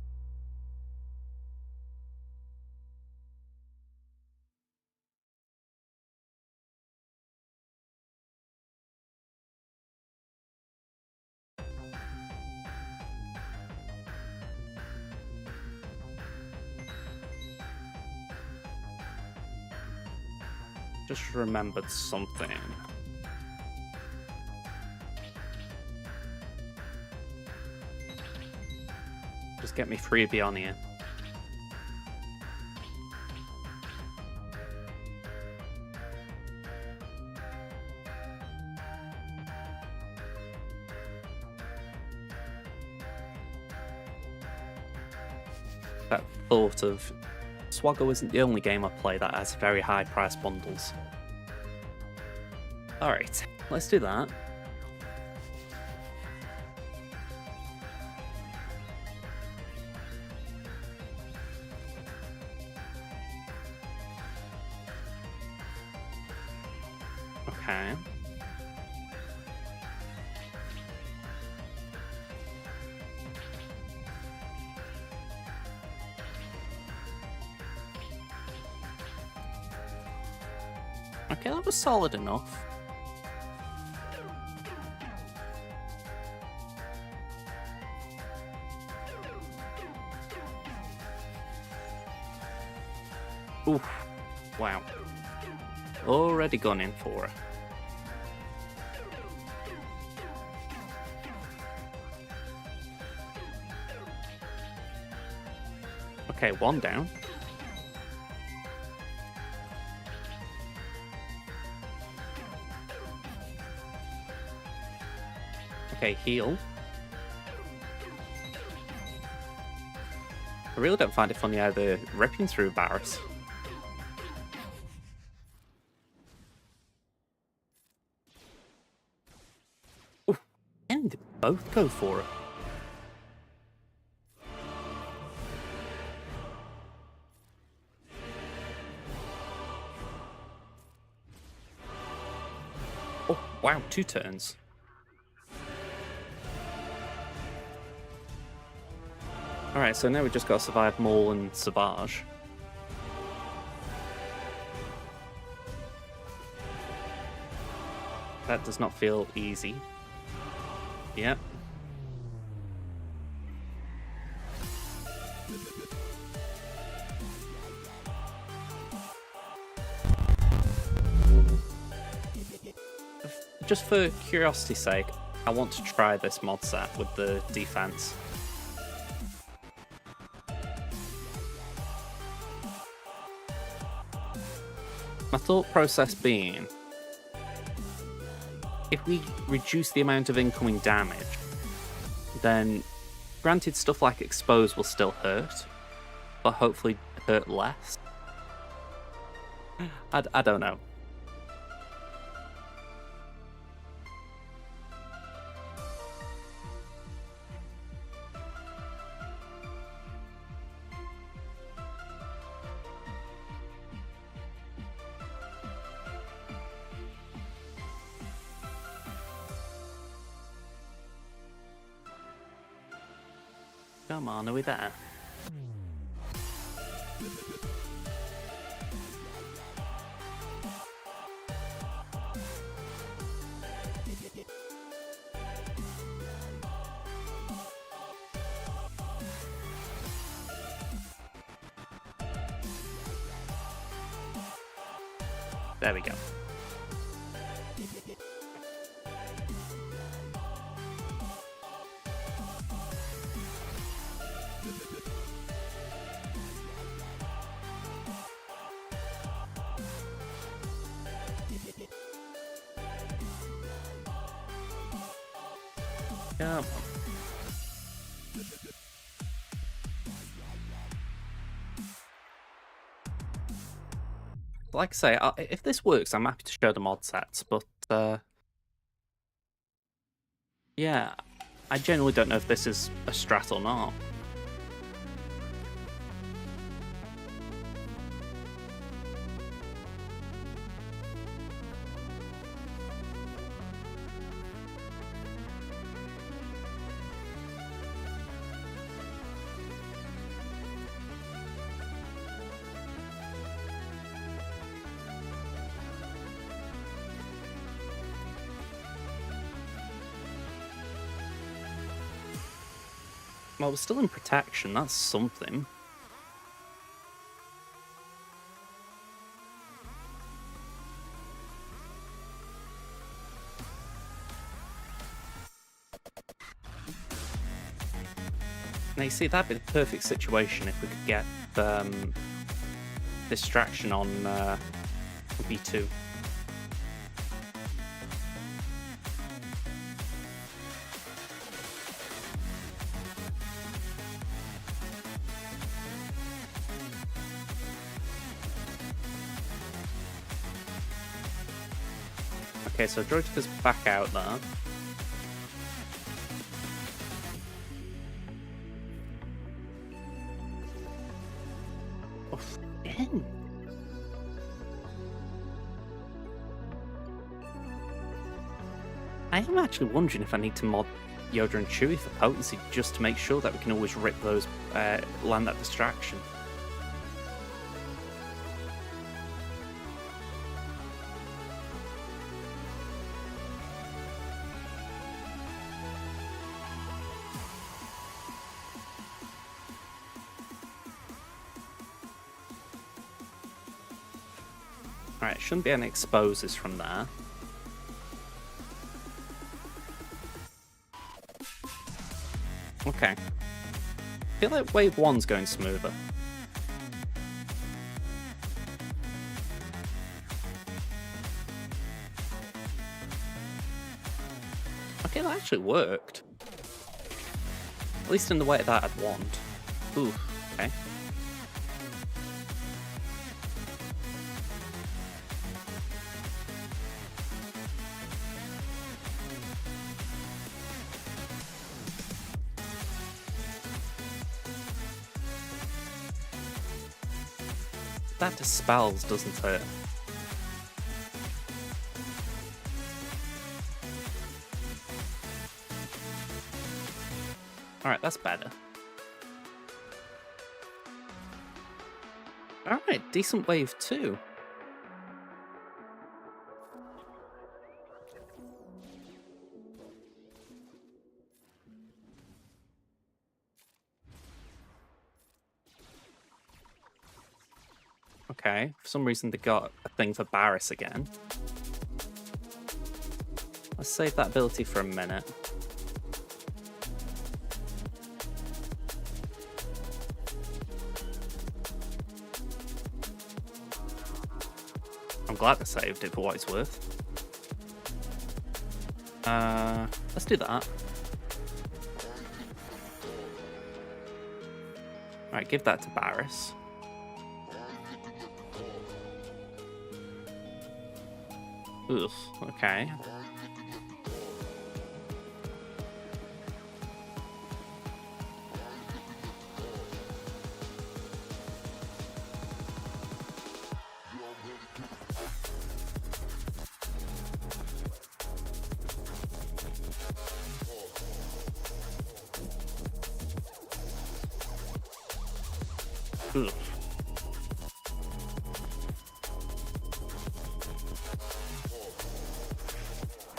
Just remembered something. Just get me freebie on here. That thought of SWGOH isn't the only game I play that has very high price bundles. Alright, let's do that. Okay. Okay, that was solid enough. Oof. Wow. Already gone in for it. Okay, 1 down. Okay, heal. I really don't find it funny either ripping through Barret. Oh, and they both go for it. Oh, wow, 2 turns. Alright, so now we've just got to survive Maul and Savage. That does not feel easy. Yep. Just for curiosity's sake, I want to try this mod set with the defense. My thought process being, if we reduce the amount of incoming damage, then granted stuff like expose will still hurt, but hopefully hurt less. I don't know. Come on, are we there? There we go. Come on. Like I say, if this works, I'm happy to show the mod sets, but yeah, I genuinely don't know if this is a strat or not. Well, we're still in protection, that's something. Now you see, that'd be the perfect situation if we could get distraction on B2. Okay, so Droideka's back out there. Oh, again. I am actually wondering if I need to mod Yoda and Chewie for potency just to make sure that we can always rip those, land that distraction. Alright, shouldn't be any exposes from there. Okay. I feel like wave 1's going smoother. Okay, that actually worked. At least in the way that I'd want. Ooh, okay. That dispels, doesn't it? Alright, that's better. Alright, decent wave too. Okay, for some reason they got a thing for Barris again. Let's save that ability for a minute. I'm glad I saved it for what it's worth. Let's do that. Alright, give that to Barris. Ugh, okay. Ugh.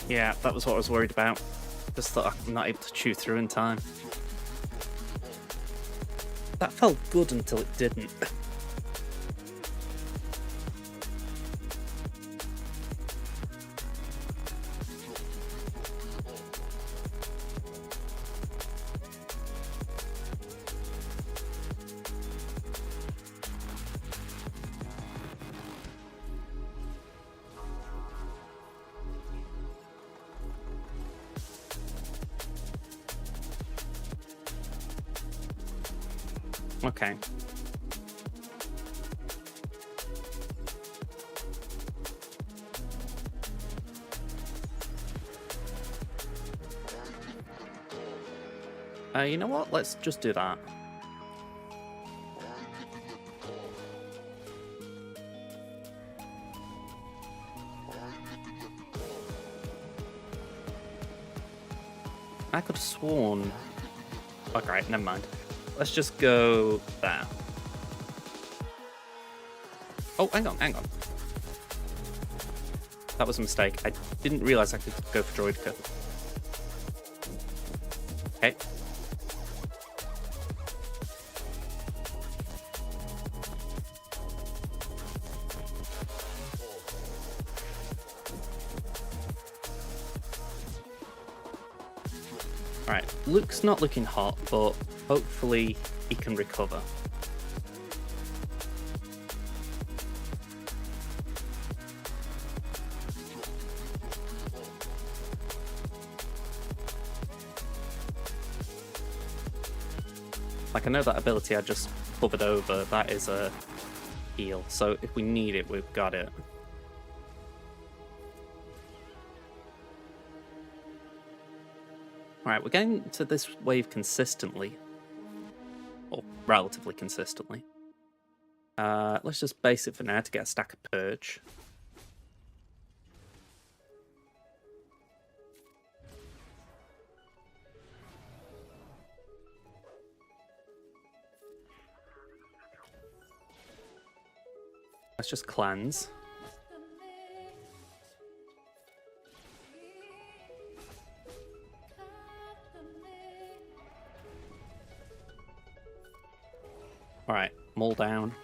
Yeah, that was what I was worried about. Just thought I'm not able to chew through in time. That felt good until it didn't. Okay. You know what? Let's just do that. I could have sworn... Okay, never mind. Let's just go there. Oh, hang on. That was a mistake. I didn't realise I could go for Droidka. Okay. Alright, Luke's not looking hot, but hopefully he can recover. Like, I know that ability I just covered over, that is a heal, so if we need it, we've got it. Alright, we're getting to this wave consistently. Or relatively consistently. Let's just base it for now to get a stack of Purge. Let's just cleanse. Alright, maul down.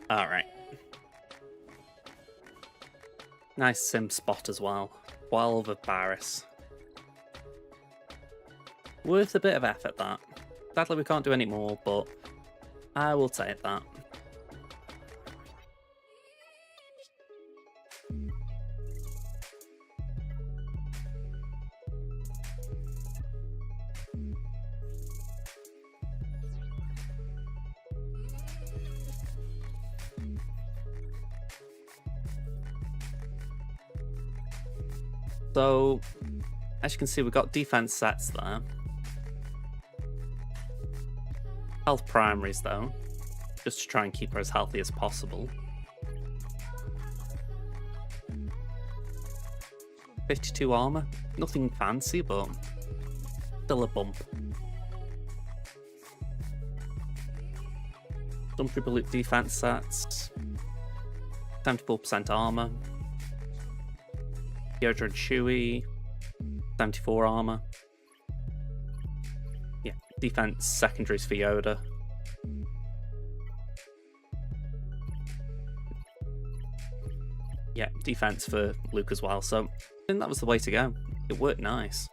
Alright. Nice sim spot as well. 12 of Barris. Worth a bit of effort, that. Sadly, we can't do any more, but I will take that. So, as you can see, we've got defense sets there. Health primaries, though, just to try and keep her as healthy as possible. 52 armor, nothing fancy, but still a bump. Some triple loop defense sets, 74% armor. Yoda and Chewie, 74 armor. Yeah, defense secondaries for Yoda. Yeah, defense for Luke as well. So I think that was the way to go. It worked nice.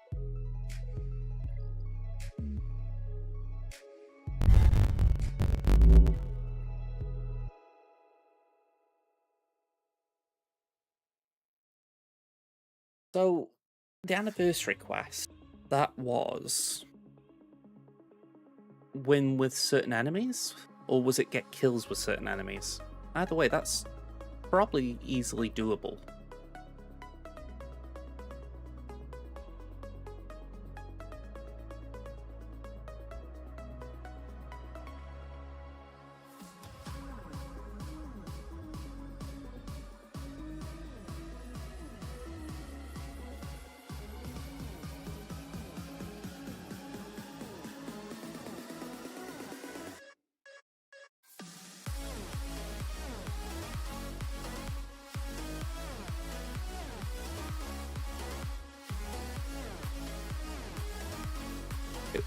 So the anniversary quest, that was win with certain enemies, or was it get kills with certain enemies? Either way, that's probably easily doable.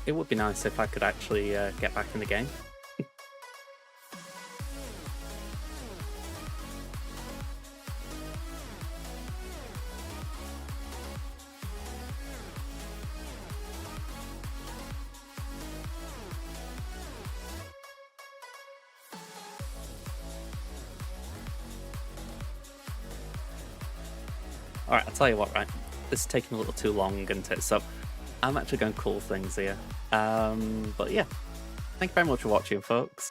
It would be nice if I could actually get back in the game. Alright, I'll tell you what, right? This is taking a little too long, isn't it? So I'm actually going to call things here. But yeah, thank you very much for watching, folks.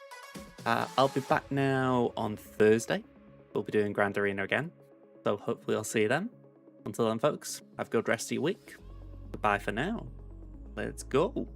I'll be back now on Thursday. We'll be doing Grand Arena again. So hopefully I'll see you then. Until then, folks, have a good rest of your week. Goodbye for now. Let's go.